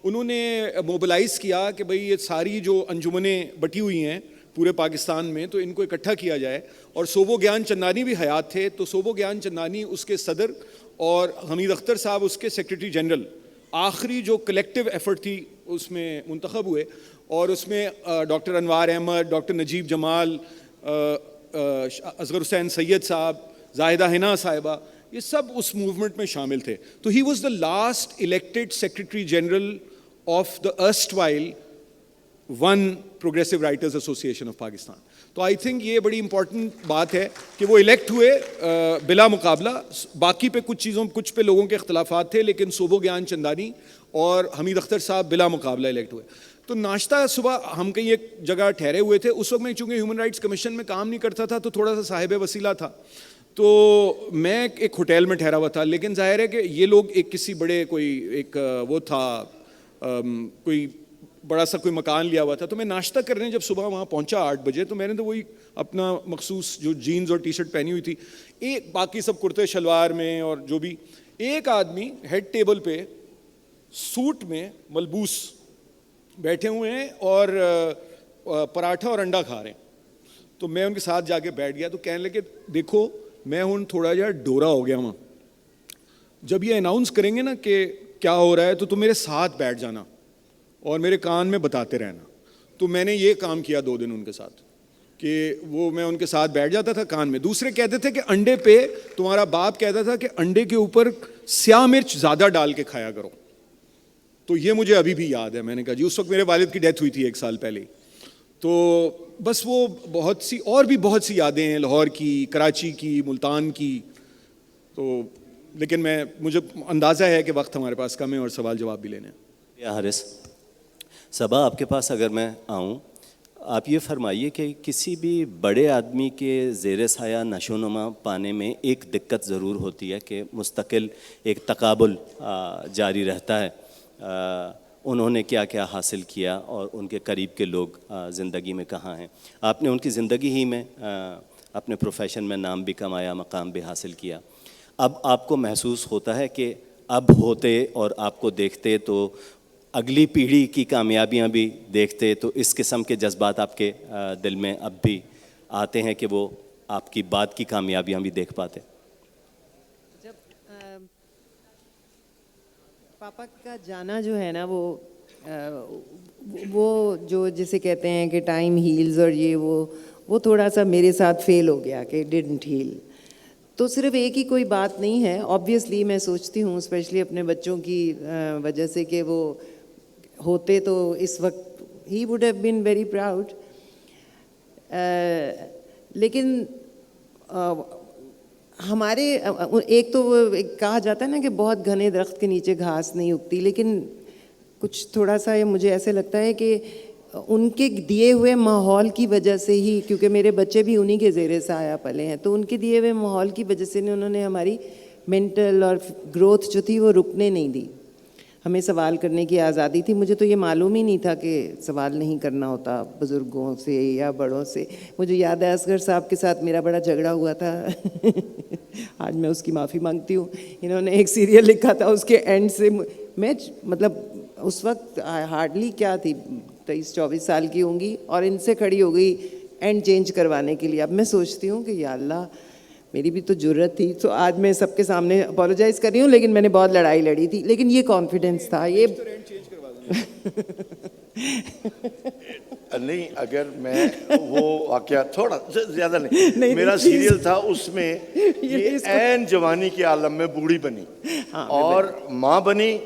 انہوں نے موبلائز کیا کہ بھئی یہ ساری جو انجمنیں بٹی ہوئی ہیں پورے پاکستان میں, تو ان کو اکٹھا کیا جائے. اور صوبو گیان چندانی بھی حیات تھے, تو صوبو گیان چندانی اس کے صدر اور حمید اختر صاحب اس کے سیکریٹری جنرل, آخری جو کلیکٹیو ایفرٹ تھی اس میں منتخب ہوئے. اور اس میں ڈاکٹر انوار احمد, ڈاکٹر نجیب جمال, اصغر حسین سید صاحب, زاہدہ حنا صاحبہ, یہ سب اس موومنٹ میں شامل تھے. تو he was the last elected secretary general of the erstwhile one progressive writers association of Pakistan. تو آئی تھنک یہ بڑی امپورٹنٹ بات ہے کہ وہ الیکٹ ہوئے بلا مقابلہ. باقی پہ کچھ پہ لوگوں کے اختلافات تھے, لیکن صوبو گیان چندانی اور حمید اختر صاحب بلا مقابلہ الیکٹ ہوئے. تو ناشتہ صبح ہم کہیں ایک جگہ ٹھہرے ہوئے تھے. اس وقت میں چونکہ ہیومن رائٹس کمیشن میں کام نہیں کرتا تھا, تو تھوڑا سا صاحب وسیلہ تھا, تو میں ایک ہوٹل میں ٹھہرا ہوا تھا. لیکن ظاہر ہے کہ یہ لوگ ایک کسی بڑے کوئی ایک وہ تھا, کوئی بڑا سا کوئی مکان لیا ہوا تھا. تو میں ناشتہ کرنے جب صبح وہاں پہنچا 8 بجے, تو میں نے تو وہی اپنا مخصوص جو جینز اور ٹی شرٹ پہنی ہوئی تھی, ایک باقی سب کرتے شلوار میں اور جو بھی, ایک آدمی ہیڈ ٹیبل پہ سوٹ میں ملبوس بیٹھے ہوئے ہیں اور پراٹھا اور انڈا کھا رہے ہیں. تو میں ان کے ساتھ جا کے بیٹھ گیا. تو کہنے لگے دیکھو میں ہوں تھوڑا جا ڈورا ہو گیا ہوں, جب یہ اناؤنس کریں گے نا کہ کیا ہو رہا ہے تو تم میرے ساتھ بیٹھ جانا اور میرے کان میں بتاتے رہنا. تو میں نے یہ کام کیا 2 دن ان کے ساتھ, کہ وہ میں ان کے ساتھ بیٹھ جاتا تھا کان میں. دوسرے کہتے تھے کہ انڈے پہ تمہارا باپ کہتا تھا کہ انڈے کے اوپر سیاہ مرچ زیادہ ڈال کے کھایا کرو. تو یہ مجھے ابھی بھی یاد ہے. میں نے کہا جی, اس وقت میرے والد کی ڈیتھ ہوئی تھی 1 سال پہلے. تو بس وہ بہت سی اور بھی بہت سی یادیں ہیں, لاہور کی, کراچی کی, ملتان کی. تو لیکن مجھے اندازہ ہے کہ وقت ہمارے پاس کم ہے اور سوال جواب بھی لینے ہیں. یا حارث صبا, آپ کے پاس اگر میں آؤں, آپ یہ فرمائیے کہ کسی بھی بڑے آدمی کے زیر سایہ نشو و نما پانے میں ایک دقت ضرور ہوتی ہے کہ مستقل ایک تقابل جاری رہتا ہے. انہوں نے کیا کیا حاصل کیا اور ان کے قریب کے لوگ زندگی میں کہاں ہیں. آپ نے ان کی زندگی ہی میں اپنے پروفیشن میں نام بھی کمایا, مقام بھی حاصل کیا. اب آپ کو محسوس ہوتا ہے کہ اب ہوتے اور آپ کو دیکھتے تو اگلی پیڑھی کی کامیابیاں بھی دیکھتے, تو اس قسم کے جذبات آپ کے دل میں اب بھی آتے ہیں کہ وہ آپ کی بعد کی کامیابیاں بھی دیکھ پاتے؟ جب پاپا کا جانا جو ہے نا, وہ جو جسے کہتے ہیں کہ ٹائم ہیلز, اور یہ وہ تھوڑا سا میرے ساتھ فیل ہو گیا کہ ڈڈنٹ ہیل. تو صرف ایک ہی کوئی بات نہیں ہے. آبویسلی میں سوچتی ہوں اسپیشلی اپنے بچوں کی وجہ سے کہ وہ ہوتے تو اس وقت he would have been very proud. لیکن ہمارے ایک تو کہا جاتا ہے نا کہ بہت گھنے درخت کے نیچے گھاس نہیں اگتی, لیکن کچھ تھوڑا سا مجھے ایسے لگتا ہے کہ ان کے دیے ہوئے ماحول کی وجہ سے ہی, کیونکہ میرے بچے بھی انہی کے زیر سایہ پلے ہیں, تو ان کے دیے ہوئے ماحول کی وجہ سے انہوں نے ہماری مینٹل اور گروتھ جو تھی وہ رکنے نہیں دی. ہمیں سوال کرنے کی آزادی تھی. مجھے تو یہ معلوم ہی نہیں تھا کہ سوال نہیں کرنا ہوتا بزرگوں سے یا بڑوں سے. مجھے یاد ہے اصغر صاحب کے ساتھ میرا بڑا جھگڑا ہوا تھا. آج میں اس کی معافی مانگتی ہوں. انہوں نے ایک سیریل لکھا تھا, اس کے اینڈ سے میں مطلب اس وقت ہارڈلی کیا تھی 23-24 سال کی ہوں گی, اور ان سے کھڑی ہو گئی اینڈ چینج کروانے کے لیے. اب میں سوچتی ہوں کہ یا اللہ میری بھی تو جرت تھی. تو آج میں سب کے سامنے اپولوجائز کر رہی ہوں, لیکن میں نے بہت لڑائی لڑی تھی. لیکن یہ کانفیڈنس تھا. یہ نہیں, اگر میں وہ واقعہ تھوڑا زیادہ نہیں, میرا سیریل تھا اس میں یہ عین جوانی کے عالم میں بوڑھی بنی اور ماں بنی,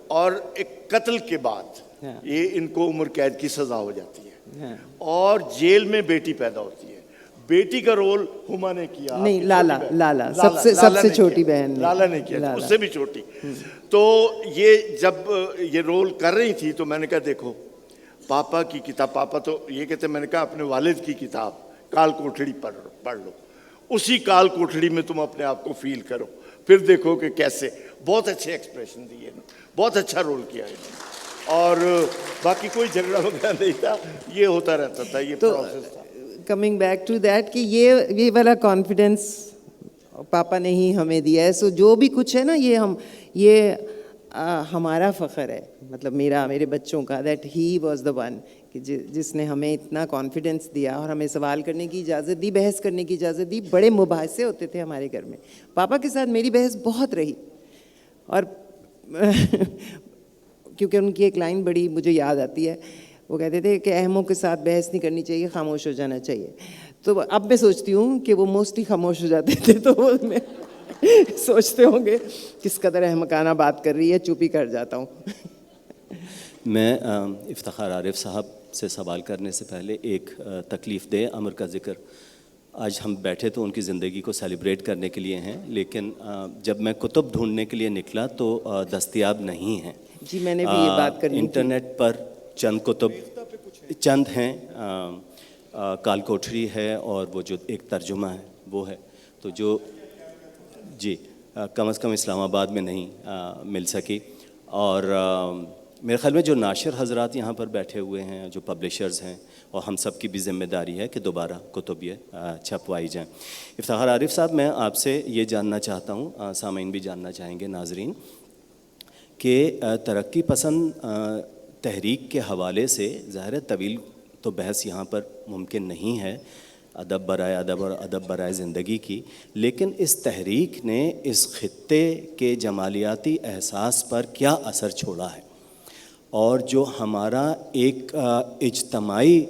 اور ایک قتل کے بعد یہ ان کو عمر قید کی سزا ہو جاتی ہے, اور جیل میں بیٹی پیدا ہوتی ہے. بیٹی کا رول ہما نے کیا, نہیں لالا سب سے چھوٹی بہن, لالا نے کیا, اس سے بھی چھوٹی. تو یہ جب یہ رول کر رہی تھی تو میں نے کہا دیکھو پاپا کی کتاب, پاپا تو یہ کہتے, میں نے کہا اپنے والد کی کتاب کال کوٹھڑی پڑھ لو, اسی کال کوٹھڑی میں تم اپنے آپ کو فیل کرو, پھر دیکھو کہ کیسے. بہت اچھے ایکسپریشن دیے, بہت اچھا رول کیا ہے, اور باقی کوئی جھگڑا وغیرہ نہیں تھا, یہ ہوتا رہتا تھا, یہ پروسیس تھا. کمنگ بیک ٹو دیٹ کہ یہ والا کانفیڈنس پاپا نے ہی ہمیں دیا ہے. سو جو بھی کچھ ہے نا, یہ ہمارا فخر ہے, مطلب میرے بچوں کا, that he was the one کہ جس نے ہمیں اتنا کانفیڈنس دیا اور ہمیں سوال کرنے کی اجازت دی, بحث کرنے کی اجازت دی. بڑے مباحثے ہوتے تھے ہمارے گھر میں. پاپا کے ساتھ میری بحث بہت رہی, اور کیونکہ ان کی ایک لائن بڑی مجھے یاد آتی ہے, وہ کہتے تھے کہ اہموں کے ساتھ بحث نہیں کرنی چاہیے, خاموش ہو جانا چاہیے. تو اب میں سوچتی ہوں کہ وہ موسٹلی خاموش ہو جاتے تھے, تو وہ میں سوچتے ہوں گے کس قدر احمقانہ بات کر رہی ہے, چپ ہی کر جاتا ہوں. میں افتخار عارف صاحب سے سوال کرنے سے پہلے ایک تکلیف دہ امر کا ذکر. آج ہم بیٹھے تو ان کی زندگی کو سیلیبریٹ کرنے کے لیے ہیں, لیکن جب میں کتب ڈھونڈنے کے لیے نکلا تو دستیاب نہیں ہیں. جی میں نے بھی یہ بات کرنی تھی. انٹرنیٹ پر چند کتب چند ہیں, کال کوٹھڑی ہے, اور وہ جو ایک ترجمہ ہے وہ ہے, تو جو جی کم از کم اسلام آباد میں نہیں مل سکی. اور میرے خیال میں جو ناشر حضرات یہاں پر بیٹھے ہوئے ہیں, جو پبلشرز ہیں, اور ہم سب کی بھی ذمہ داری ہے کہ دوبارہ کتب یہ چھپوائی جائیں. افتخار عارف صاحب, میں آپ سے یہ جاننا چاہتا ہوں, سامعین بھی جاننا چاہیں گے, ناظرین, کہ ترقی پسند تحریک کے حوالے سے ظاہر طویل تو بحث یہاں پر ممکن نہیں ہے, ادب برائے ادب اور ادب برائے زندگی کی, لیکن اس تحریک نے اس خطے کے جمالیاتی احساس پر کیا اثر چھوڑا ہے, اور جو ہمارا ایک اجتماعی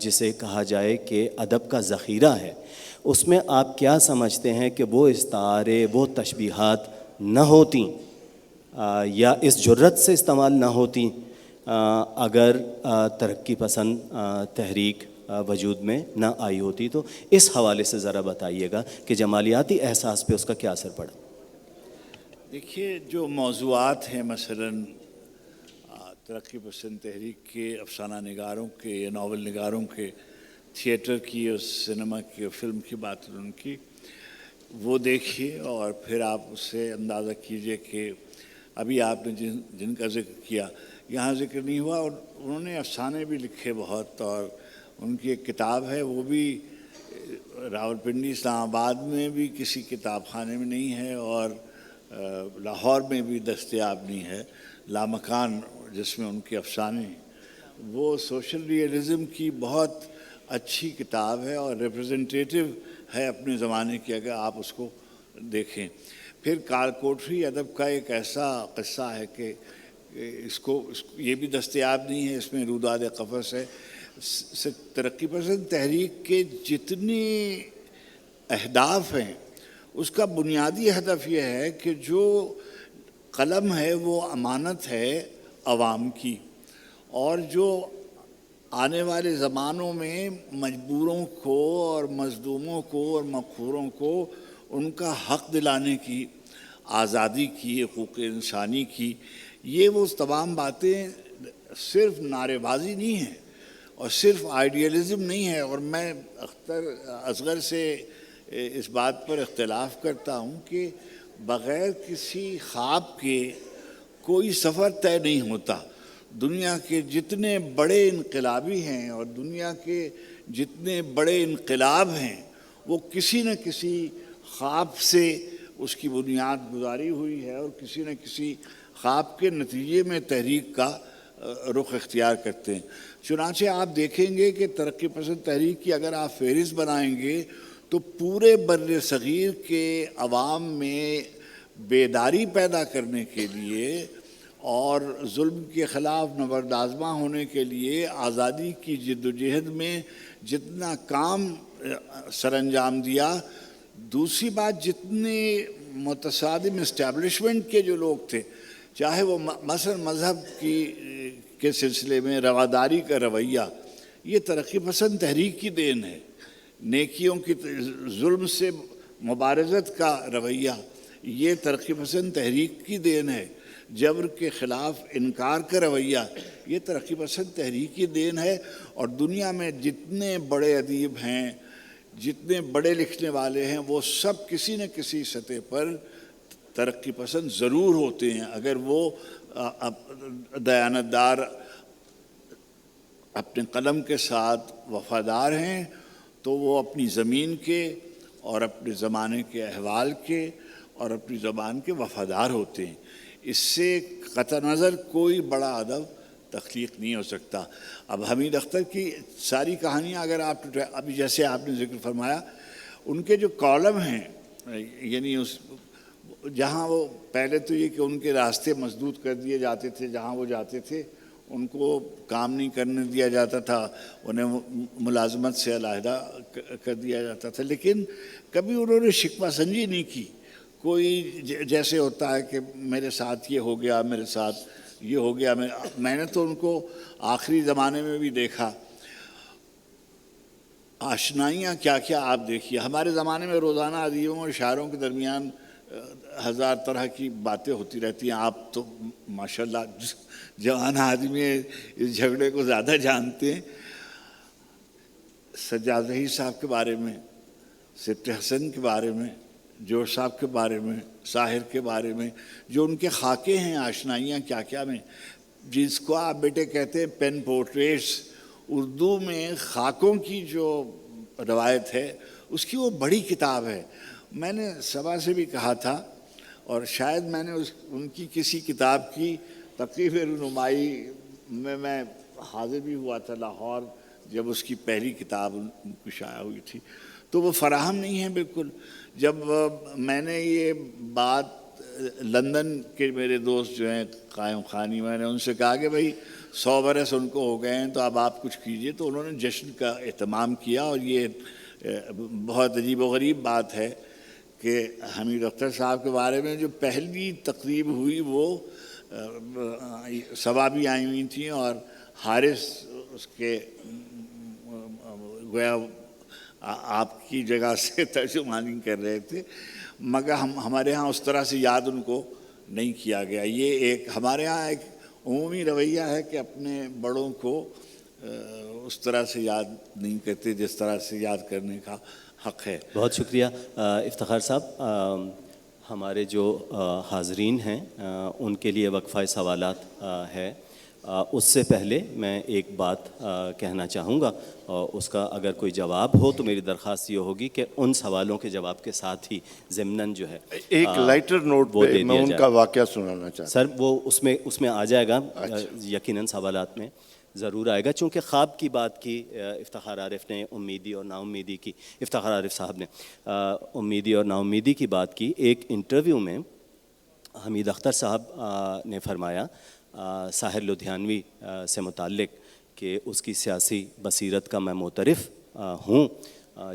جسے کہا جائے کہ ادب کا ذخیرہ ہے, اس میں آپ کیا سمجھتے ہیں کہ وہ استعارے, وہ تشبیہات نہ ہوتیں یا اس جرت سے استعمال نہ ہوتیں اگر ترقی پسند تحریک وجود میں نہ آئی ہوتی؟ تو اس حوالے سے ذرا بتائیے گا کہ جمالیاتی احساس پہ اس کا کیا اثر پڑا. دیکھیے, جو موضوعات ہیں مثلاً ترقی پسند تحریک کے افسانہ نگاروں کے یا ناول نگاروں کے, تھیٹر کی اور سنیما کی اور فلم کی بات ان کی, وہ دیکھیے اور پھر آپ اس سے اندازہ کیجئے کہ ابھی آپ نے جن کا ذکر کیا یہاں ذکر نہیں ہوا, اور انہوں نے افسانے بھی لکھے بہت, اور ان کی ایک کتاب ہے وہ بھی راولپنڈی اسلام آباد میں بھی کسی کتاب خانے میں نہیں ہے, اور لاہور میں بھی دستیاب نہیں ہے, لامکان, جس میں ان کے افسانے ہیں. وہ سوشل ریئلزم کی بہت اچھی کتاب ہے اور ریپرزنٹیٹیو ہے اپنے زمانے کی, اگر آپ اس کو دیکھیں. پھر کال کوٹھڑی ادب کا ایک ایسا قصہ ہے کہ اس کو یہ بھی دستیاب نہیں ہے, اس میں روداد قفس ہے. ترقی پسند تحریک کے جتنے اہداف ہیں اس کا بنیادی ہدف یہ ہے کہ جو قلم ہے وہ امانت ہے عوام کی, اور جو آنے والے زمانوں میں مجبوروں کو اور مظلوموں کو اور مقہوروں کو ان کا حق دلانے کی, آزادی کی, حقوق انسانی کی, یہ وہ تمام باتیں صرف نعرے بازی نہیں ہیں اور صرف آئیڈیالزم نہیں ہے. اور میں اصغر سے اس بات پر اختلاف کرتا ہوں کہ بغیر کسی خواب کے کوئی سفر طے نہیں ہوتا. دنیا کے جتنے بڑے انقلابی ہیں اور دنیا کے جتنے بڑے انقلاب ہیں وہ کسی نہ کسی خواب سے اس کی بنیاد گزاری ہوئی ہے اور کسی نہ کسی خواب کے نتیجے میں تحریک کا رخ اختیار کرتے ہیں. چنانچہ آپ دیکھیں گے کہ ترقی پسند تحریک کی اگر آپ فہرست بنائیں گے تو پورے بر صغیر کے عوام میں بیداری پیدا کرنے کے لیے اور ظلم کے خلاف نبرد آزما ہونے کے لیے آزادی کی جد و جہد میں جتنا کام سر انجام دیا. دوسری بات جتنے متصادم اسٹیبلشمنٹ کے جو لوگ تھے چاہے وہ مثلا مذہب کے سلسلے میں رواداری کا رویہ یہ ترقی پسند تحریک کی دین ہے. نیکیوں کی ظلم سے مبارزت کا رویہ یہ ترقی پسند تحریک کی دین ہے. جبر کے خلاف انکار کا رویہ یہ ترقی پسند تحریک کی دین ہے. اور دنیا میں جتنے بڑے ادیب ہیں جتنے بڑے لکھنے والے ہیں وہ سب کسی نہ کسی سطح پر ترقی پسند ضرور ہوتے ہیں. اگر وہ دیانتدار اپنے قلم کے ساتھ وفادار ہیں تو وہ اپنی زمین کے اور اپنے زمانے کے احوال کے اور اپنی زبان کے وفادار ہوتے ہیں. اس سے قطع نظر کوئی بڑا ادب تخلیق نہیں ہو سکتا. اب حمید اختر کی ساری کہانیاں اگر آپ ابھی جیسے آپ نے ذکر فرمایا ان کے جو کالم ہیں یعنی اس جہاں وہ پہلے تو یہ کہ ان کے راستے مسدود کر دیے جاتے تھے, جہاں وہ جاتے تھے ان کو کام نہیں کرنے دیا جاتا تھا, انہیں ملازمت سے علیحدہ کر دیا جاتا تھا, لیکن کبھی انہوں نے شکوہ سنجی نہیں کی. کوئی جیسے ہوتا ہے کہ میرے ساتھ یہ ہو گیا, میرے ساتھ یہ ہو گیا. میں نے تو ان کو آخری زمانے میں بھی دیکھا. آشنائیاں کیا کیا آپ دیکھیے. ہمارے زمانے میں روزانہ ادیبوں اور شاعروں کے درمیان ہزار طرح کی باتیں ہوتی رہتی ہیں. آپ تو ماشاءاللہ جوان آدمی اس جھگڑے کو زیادہ جانتے ہیں. سجاد ظہیر صاحب کے بارے میں, صفت حسن کے بارے میں, جوش صاحب کے بارے میں, ساحر کے بارے میں, جو ان کے خاکے ہیں آشنائیاں کیا کیا میں, جس کو آپ بیٹے کہتے ہیں پین پورٹریٹس. اردو میں خاکوں کی جو روایت ہے اس کی وہ بڑی کتاب ہے. میں نے سبا سے بھی کہا تھا اور شاید میں نے ان کی کسی کتاب کی تقریب رونمائی میں حاضر بھی ہوا تھا لاہور جب اس کی پہلی کتاب ان کو شائع ہوئی تھی, تو وہ فراہم نہیں ہے بالکل. جب میں نے یہ بات لندن کے میرے دوست جو ہیں قائم خانی, میں نے ان سے کہا کہ بھائی 100 برس ان کو ہو گئے ہیں تو اب آپ کچھ کیجئے, تو انہوں نے جشن کا اہتمام کیا. اور یہ بہت عجیب و غریب بات ہے کہ حمید اختر صاحب کے بارے میں جو پہلی تقریب ہوئی وہ سبا بھی آئی ہوئی تھیں اور حارث اس کے گویا آپ کی جگہ سے ترجمانی کر رہے تھے, مگر ہمارے ہاں اس طرح سے یاد ان کو نہیں کیا گیا. یہ ایک ہمارے ہاں ایک عمومی رویہ ہے کہ اپنے بڑوں کو اس طرح سے یاد نہیں کرتے جس طرح سے یاد کرنے کا حق ہے. بہت شکریہ افتخار صاحب. ہمارے جو حاضرین ہیں ان کے لیے وقفہ سوالات ہے. اس سے پہلے میں ایک بات کہنا چاہوں گا, اور اس کا اگر کوئی جواب ہو تو میری درخواست یہ ہوگی کہ ان سوالوں کے جواب کے ساتھ ہی ضمناً جو ہے ایک لائٹر نوٹ پہ میں ان کا واقعہ سنانا چاہتا ہوں. سر وہ اس میں آ جائے گا, یقیناً سوالات میں ضرور آئے گا. چونکہ خواب کی بات کی افتخار عارف نے, امیدی اور نا امیدی کی, افتخار عارف صاحب نے امیدی اور نا امیدی کی بات کی. ایک انٹرویو میں حمید اختر صاحب نے فرمایا ساحر لدھیانوی سے متعلق کہ اس کی سیاسی بصیرت کا میں معترف ہوں.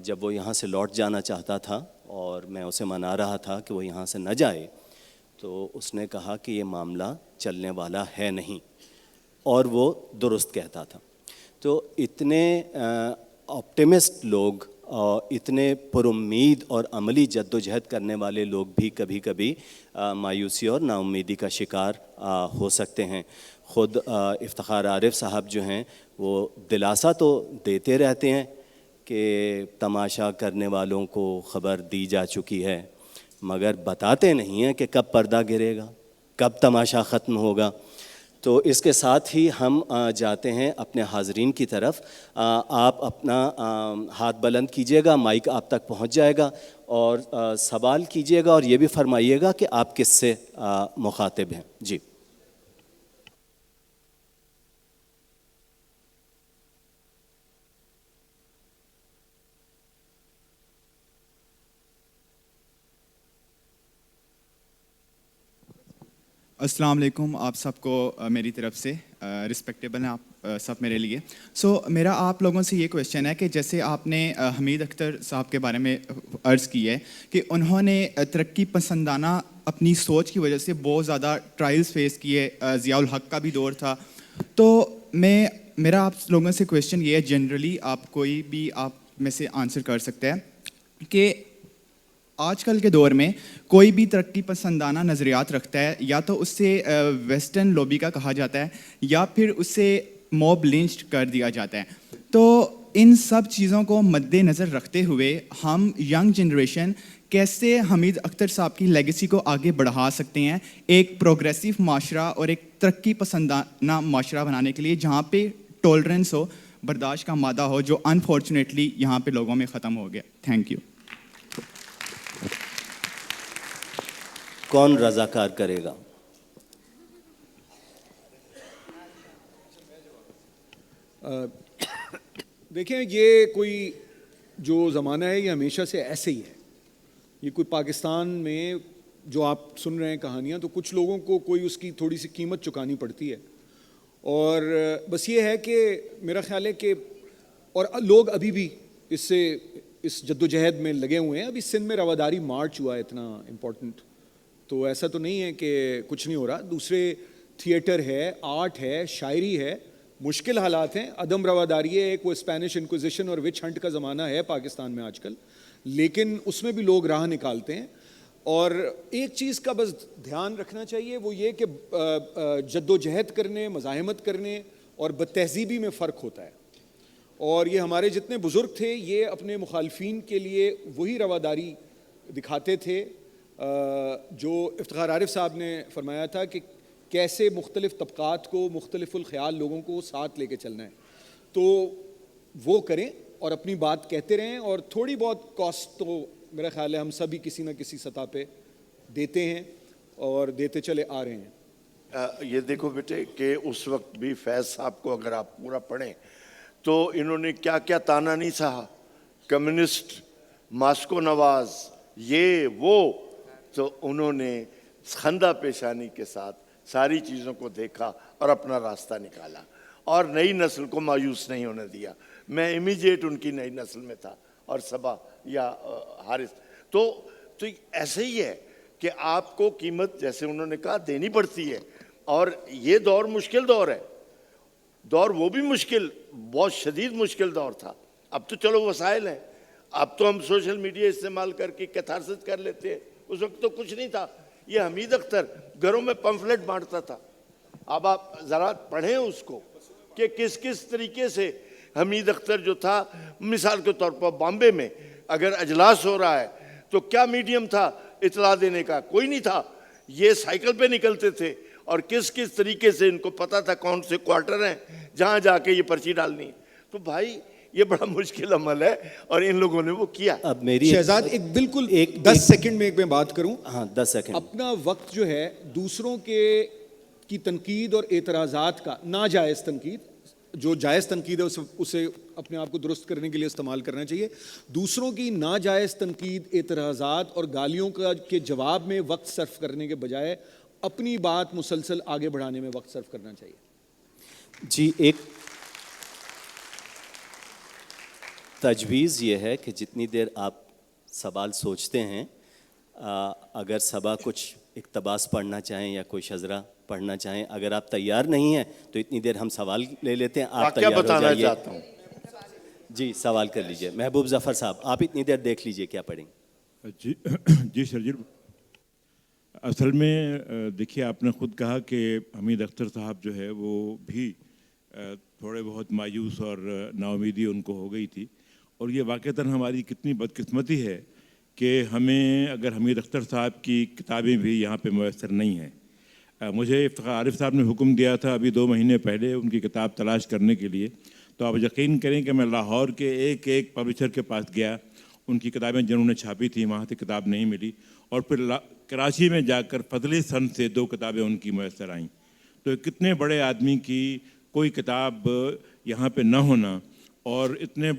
جب وہ یہاں سے لوٹ جانا چاہتا تھا اور میں اسے منا رہا تھا کہ وہ یہاں سے نہ جائے, تو اس نے کہا کہ یہ معاملہ چلنے والا ہے نہیں, اور وہ درست کہتا تھا. تو اتنے آپٹیمسٹ لوگ اور اتنے پر امید اور عملی جد و جہد کرنے والے لوگ بھی کبھی کبھی مایوسی اور نا امیدی کا شکار ہو سکتے ہیں. خود افتخار عارف صاحب جو ہیں وہ دلاسا تو دیتے رہتے ہیں کہ تماشا کرنے والوں کو خبر دی جا چکی ہے, مگر بتاتے نہیں ہیں کہ کب پردہ گرے گا, کب تماشا ختم ہوگا. تو اس کے ساتھ ہی ہم جاتے ہیں اپنے حاضرین کی طرف. آپ اپنا ہاتھ بلند کیجیے گا, مائک آپ تک پہنچ جائے گا, اور سوال کیجیے گا اور یہ بھی فرمائیے گا کہ آپ کس سے مخاطب ہیں. جی. السلام علیکم. آپ سب کو میری طرف سے رسپیکٹیبل ہیں آپ سب میرے لیے. میرا آپ لوگوں سے یہ کویشچن ہے کہ جیسے آپ نے حمید اختر صاحب کے بارے میں عرض کی ہے کہ انہوں نے ترقی پسندانہ اپنی سوچ کی وجہ سے بہت زیادہ ٹرائلز فیس کیے. ضیاء الحق کا بھی دور تھا. تو میرا آپ لوگوں سے کویشچن یہ ہے, جنرلی آپ کوئی بھی آپ میں سے آنسر کر سکتے ہیں کہ آج کل کے دور میں کوئی بھی ترقی پسندانہ نظریات رکھتا ہے, یا تو اس سے ویسٹرن لوبی کا کہا جاتا ہے, یا پھر اسے موب لنچ کر دیا جاتا ہے. تو ان سب چیزوں کو مد نظر رکھتے ہوئے ہم ینگ جنریشن کیسے حمید اختر صاحب کی لیگیسی کو آگے بڑھا سکتے ہیں ایک پروگریسو معاشرہ اور ایک ترقی پسندانہ معاشرہ بنانے کے لیے, جہاں پہ ٹولرنس ہو, برداشت کا مادہ ہو, جو انفارچونیٹلی یہاں پہ لوگوں میں ختم ہو گیا. Thank you. کون رضاکار کرے گا؟ دیکھیں, یہ کوئی جو زمانہ ہے یہ ہمیشہ سے ایسے ہی ہے. یہ کوئی پاکستان میں جو آپ سن رہے ہیں کہانیاں, تو کچھ لوگوں کو کوئی اس کی تھوڑی سی قیمت چکانی پڑتی ہے. اور بس یہ ہے کہ میرا خیال ہے کہ اور لوگ ابھی بھی اس جد و جہد میں لگے ہوئے ہیں. ابھی سندھ میں رواداری مارچ ہوا ہے اتنا امپورٹنٹ, تو ایسا تو نہیں ہے کہ کچھ نہیں ہو رہا. دوسرے تھیٹر ہے, آرٹ ہے, شاعری ہے. مشکل حالات ہیں, عدم رواداری ہے, ایک وہ اسپینش انکوزیشن اور وچ ہنٹ کا زمانہ ہے پاکستان میں آج کل, لیکن اس میں بھی لوگ راہ نکالتے ہیں. اور ایک چیز کا بس دھیان رکھنا چاہیے, وہ یہ کہ جد و جہد کرنے, مزاحمت کرنے اور بد تہذیبی میں فرق ہوتا ہے. اور یہ ہمارے جتنے بزرگ تھے یہ اپنے مخالفین کے لیے وہی رواداری دکھاتے تھے جو افتخار عارف صاحب نے فرمایا تھا کہ کیسے مختلف طبقات کو, مختلف الخیال لوگوں کو ساتھ لے کے چلنا ہے. تو وہ کریں اور اپنی بات کہتے رہیں, اور تھوڑی بہت کاسٹ تو میرا خیال ہے ہم سبھی کسی نہ کسی سطح پہ دیتے ہیں اور دیتے چلے آ رہے ہیں. یہ دیکھو بیٹے کہ اس وقت بھی فیض صاحب کو اگر آپ پورا پڑھیں تو انہوں نے کیا کیا تانا نہیں سہا, کمیونسٹ, ماسکو نواز, یہ وہ, تو انہوں نے خندہ پیشانی کے ساتھ ساری چیزوں کو دیکھا اور اپنا راستہ نکالا, اور نئی نسل کو مایوس نہیں ہونے دیا. میں امیجیٹ ان کی نئی نسل میں تھا, اور صبا یا حارث, تو ایسے ہی ہے کہ آپ کو قیمت جیسے انہوں نے کہا دینی پڑتی ہے. اور یہ دور مشکل دور ہے, دور وہ بھی مشکل, بہت شدید مشکل دور تھا. اب تو چلو وسائل ہیں, اب تو ہم سوشل میڈیا استعمال کر کے کیتھارسس کر لیتے ہیں. اس وقت تو کچھ نہیں تھا. یہ حمید اختر گھروں میں پمفلٹ بانٹتا تھا. اب آپ ذرا پڑھیں اس کو کہ کس کس طریقے سے حمید اختر جو تھا, مثال کے طور پر بامبے میں اگر اجلاس ہو رہا ہے تو کیا میڈیم تھا اطلاع دینے کا؟ کوئی نہیں تھا. یہ سائیکل پہ نکلتے تھے, اور کس کس طریقے سے ان کو پتا تھا کون سے کوارٹر ہیں جہاں جا کے یہ پرچی ڈالنی ہے. تو بھائی یہ بڑا مشکل عمل ہے, اور ان لوگوں نے وہ کیا. اب میری شہزاد ایک بالکل 10 سیکنڈ میں ایک میں بات کروں. ہاں 10 سیکنڈ. اپنا وقت جو ہے دوسروں کی تنقید اور اعتراضات کا, ناجائز تنقید, جو جائز تنقید ہے اسے اپنے آپ کو درست کرنے کے لیے استعمال کرنا چاہیے. دوسروں کی ناجائز تنقید, اعتراضات اور گالیوں کے جواب میں وقت صرف کرنے کے بجائے اپنی بات مسلسل آگے بڑھانے میں وقت صرف کرنا چاہیے. جی, ایک تجویز یہ ہے کہ جتنی دیر آپ سوال سوچتے ہیں, اگر صبا کچھ اقتباس پڑھنا چاہیں یا کوئی شذرہ پڑھنا چاہیں, اگر آپ تیار نہیں ہیں تو اتنی دیر ہم سوال لے لیتے ہیں. آپ تیار ہو جائیے. چاہتا ہوں جی سوال کر لیجئے. محبوب ظفر صاحب آپ اتنی دیر دیکھ لیجئے کیا پڑھیں. جی سرجی, اصل میں دیکھیے آپ نے خود کہا کہ حمید اختر صاحب جو ہے وہ بھی تھوڑے بہت مایوس اور نا امیدی ان کو ہو گئی تھی. اور یہ واقعتاً ہماری کتنی بدقسمتی ہے کہ ہمیں اگر حمید اختر صاحب کی کتابیں بھی یہاں پہ میسر نہیں ہیں. مجھے افتخار عارف صاحب نے حکم دیا تھا ابھی 2 مہینے پہلے ان کی کتاب تلاش کرنے کے لیے، تو آپ یقین کریں کہ میں لاہور کے ایک ایک پبلشر کے پاس گیا، ان کی کتابیں جنہوں نے چھاپی تھیں وہاں سے کتاب نہیں ملی، اور پھر کراچی میں جا کر فضلی سن سے 2 کتابیں ان کی میسر آئیں. تو کتنے بڑے آدمی کی کوئی کتاب یہاں پہ نہ ہونا اور اتنے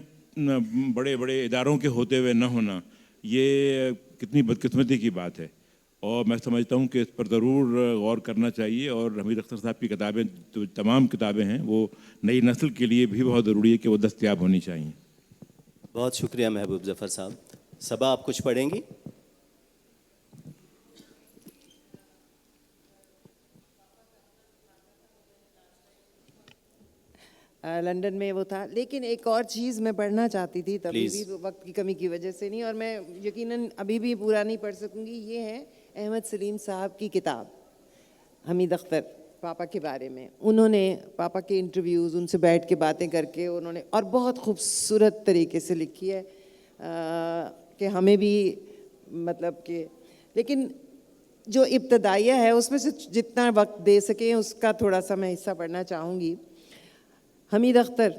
بڑے بڑے اداروں کے ہوتے ہوئے نہ ہونا، یہ کتنی بدقسمتی کی بات ہے. اور میں سمجھتا ہوں کہ اس پر ضرور غور کرنا چاہیے، اور حمید اختر صاحب کی کتابیں جو تمام کتابیں ہیں وہ نئی نسل کے لیے بھی بہت ضروری ہے کہ وہ دستیاب ہونی چاہیے. بہت شکریہ محبوب ظفر صاحب. صبا آپ کچھ پڑھیں گی؟ لنڈن میں وہ تھا، لیکن ایک اور چیز میں پڑھنا چاہتی تھی، تبھی Please. بھی وقت کی کمی کی وجہ سے نہیں، اور میں یقیناً ابھی بھی پورا نہیں پڑھ سکوں گی. یہ ہے احمد سلیم صاحب کی کتاب حمید اختر پاپا کے بارے میں. انہوں نے پاپا کے انٹرویوز، ان سے بیٹھ کے باتیں کر کے انہوں نے، اور بہت خوبصورت طریقے سے لکھی ہے کہ ہمیں بھی مطلب کہ، لیکن جو ابتدائیہ ہے اس میں سے جتنا وقت دے سکیں اس کا تھوڑا سا میں حصہ پڑھنا چاہوں گی. حمید اختر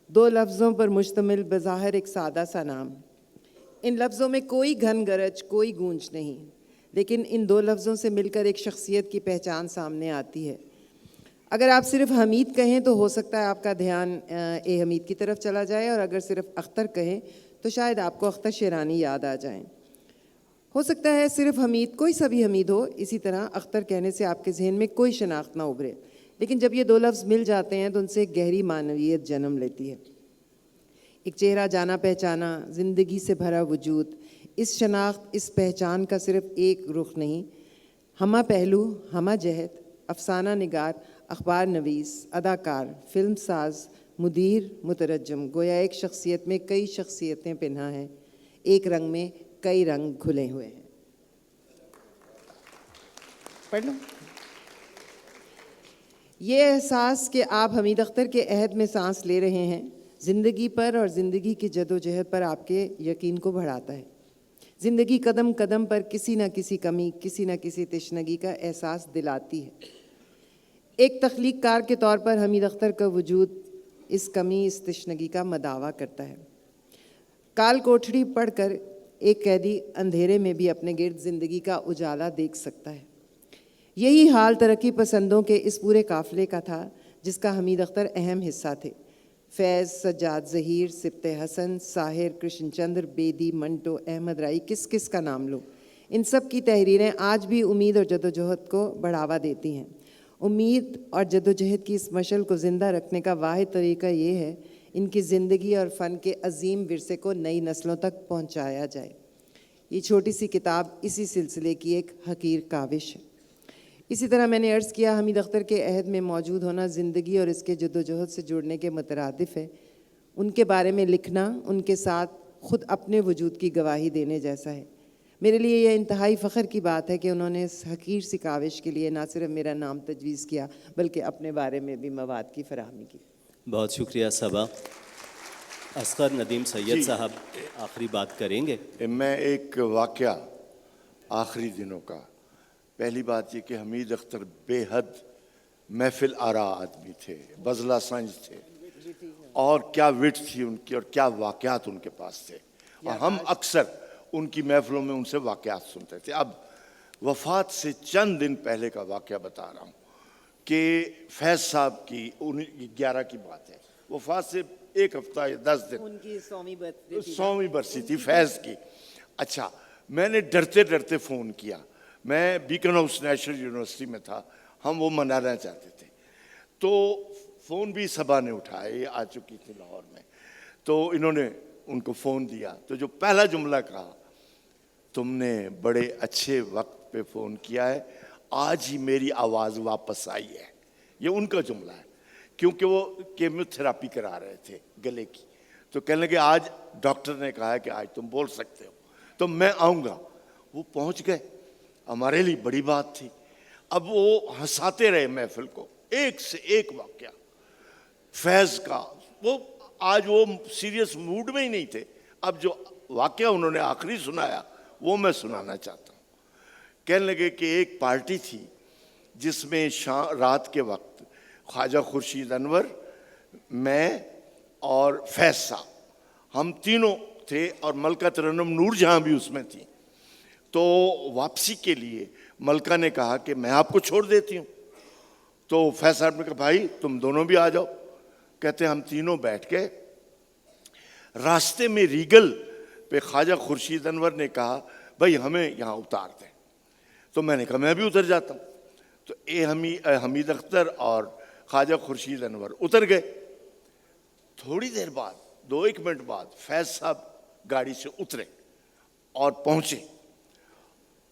2 لفظوں پر مشتمل، بظاہر ایک سادہ سا نام. ان لفظوں میں کوئی گھن گرج، کوئی گونج نہیں، لیکن ان 2 لفظوں سے مل کر ایک شخصیت کی پہچان سامنے آتی ہے. اگر آپ صرف حمید کہیں تو ہو سکتا ہے آپ کا دھیان اے حمید کی طرف چلا جائے، اور اگر صرف اختر کہیں تو شاید آپ کو اختر شیرانی یاد آ جائیں. ہو سکتا ہے صرف حمید کوئی سا بھی حمید ہو، اسی طرح اختر کہنے سے آپ کے ذہن میں کوئی شناخت نہ ابھرے، لیکن جب یہ 2 لفظ مل جاتے ہیں تو ان سے ایک گہری معنویت جنم لیتی ہے. ایک چہرہ جانا پہچانا، زندگی سے بھرا وجود. اس شناخت، اس پہچان کا صرف ایک رخ نہیں، ہمہ پہلو، ہمہ جہت، افسانہ نگار، اخبار نویس، اداکار، فلم ساز، مدیر، مترجم. گویا ایک شخصیت میں کئی شخصیتیں پنہاں ہیں، ایک رنگ میں کئی رنگ گھلے ہوئے ہیں. پڑھ لو. یہ احساس کہ آپ حمید اختر کے عہد میں سانس لے رہے ہیں، زندگی پر اور زندگی کی جد و جہد پر آپ کے یقین کو بڑھاتا ہے. زندگی قدم قدم پر کسی نہ کسی کمی، کسی نہ کسی تشنگی کا احساس دلاتی ہے. ایک تخلیق کار کے طور پر حمید اختر کا وجود اس کمی، اس تشنگی کا مداوا کرتا ہے. کال کوٹھڑی پڑھ کر ایک قیدی اندھیرے میں بھی اپنے گرد زندگی کا اجالا دیکھ سکتا ہے. یہی حال ترقی پسندوں کے اس پورے قافلے کا تھا جس کا حمید اختر اہم حصہ تھے. فیض، سجاد ظہیر، سبط حسن، ساحر، کرشن چندر، بیدی، منٹو، احمد رائی، کس کس کا نام لو. ان سب کی تحریریں آج بھی امید اور جدوجہد کو بڑھاوا دیتی ہیں. امید اور جدوجہد کی اس مشعل کو زندہ رکھنے کا واحد طریقہ یہ ہے ان کی زندگی اور فن کے عظیم ورثے کو نئی نسلوں تک پہنچایا جائے. یہ چھوٹی سی کتاب اسی سلسلے کی ایک حقیر کاوش ہے. اسی طرح میں نے عرض کیا حمید اختر کے عہد میں موجود ہونا زندگی اور اس کے جدوجہد سے جڑنے کے مترادف ہے. ان کے بارے میں لکھنا ان کے ساتھ خود اپنے وجود کی گواہی دینے جیسا ہے. میرے لیے یہ انتہائی فخر کی بات ہے کہ انہوں نے اس حقیر سی کاوش کے لیے نہ صرف میرا نام تجویز کیا بلکہ اپنے بارے میں بھی مواد کی فراہمی کی. بہت شکریہ صبا. اصغر ندیم سید صاحب آخری بات کریں گے. میں ایک واقعہ آخری دنوں کا، پہلی بات یہ کہ حمید اختر بے حد محفل آرا آدمی تھے، بزلہ سنج تھے، اور کیا وٹ تھی ان کی اور کیا واقعات ان کے پاس تھے، اور ہم اکثر ان کی محفلوں میں ان سے واقعات سنتے تھے. اب وفات سے چند دن پہلے کا واقعہ بتا رہا ہوں کہ فیض صاحب کی 11 کی بات ہے، وفات سے 1 ہفتہ یا 10 دن، ان کی 100ویں برسی تھی فیض کی. اچھا، میں نے ڈرتے ڈرتے فون کیا. میں بیکن ہاؤس نیشنل یونیورسٹی میں تھا، ہم وہ منانا چاہتے تھے، تو فون بھی صبا نے اٹھایا، یہ آ چکی تھی لاہور میں. تو انہوں نے ان کو فون دیا تو جو پہلا جملہ کہا، تم نے بڑے اچھے وقت پہ فون کیا ہے، آج ہی میری آواز واپس آئی ہے. یہ ان کا جملہ ہے، کیونکہ وہ کیمیو تھراپی کرا رہے تھے گلے کی. تو کہنے لگے آج ڈاکٹر نے کہا ہے کہ آج تم بول سکتے ہو تو میں آؤں گا. وہ پہنچ گئے، ہمارے لیے بڑی بات تھی. اب وہ ہنساتے رہے محفل کو، ایک سے ایک واقعہ فیض کا. وہ آج وہ سیریس موڈ میں ہی نہیں تھے. اب جو واقعہ انہوں نے آخری سنایا وہ میں سنانا چاہتا ہوں. کہنے لگے کہ ایک پارٹی تھی جس میں رات کے وقت خواجہ خورشید انور، میں اور فیض صاحب ہم تینوں تھے، اور ملکہ ترنم نور جہاں بھی اس میں تھی. تو واپسی کے لیے ملکہ نے کہا کہ میں آپ کو چھوڑ دیتی ہوں. تو فیض صاحب نے کہا بھائی تم دونوں بھی آ جاؤ. کہتے ہم تینوں بیٹھ کے راستے میں ریگل پہ خواجہ خورشید انور نے کہا بھائی ہمیں یہاں اتار دیں. تو میں نے کہا میں بھی اتر جاتا ہوں. تو حمید اختر اور خواجہ خورشید انور اتر گئے. تھوڑی دیر بعد 2-1 منٹ بعد فیض صاحب گاڑی سے اترے اور پہنچے.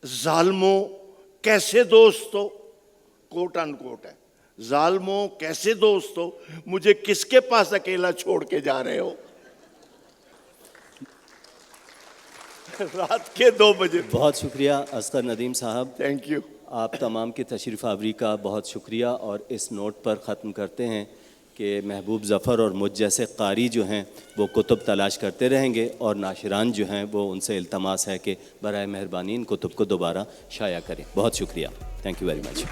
ظالموں کیسے دوست ہو، کوٹ ان کوٹ ہے، ظالموں کیسے دوست ہو، مجھے کس کے پاس اکیلا چھوڑ کے جا رہے ہو. رات کے 2 بجے. بہت شکریہ اصغر ندیم صاحب. Thank you. آپ تمام کی تشریف آوری کا بہت شکریہ. اور اس نوٹ پر ختم کرتے ہیں کہ محبوب ظفر اور مجھ جیسے قاری جو ہیں وہ کتب تلاش کرتے رہیں گے، اور ناشران جو ہیں وہ ان سے التماس ہے کہ برائے مہربانی ان کتب کو دوبارہ شائع کریں. بہت شکریہ. Thank you very much.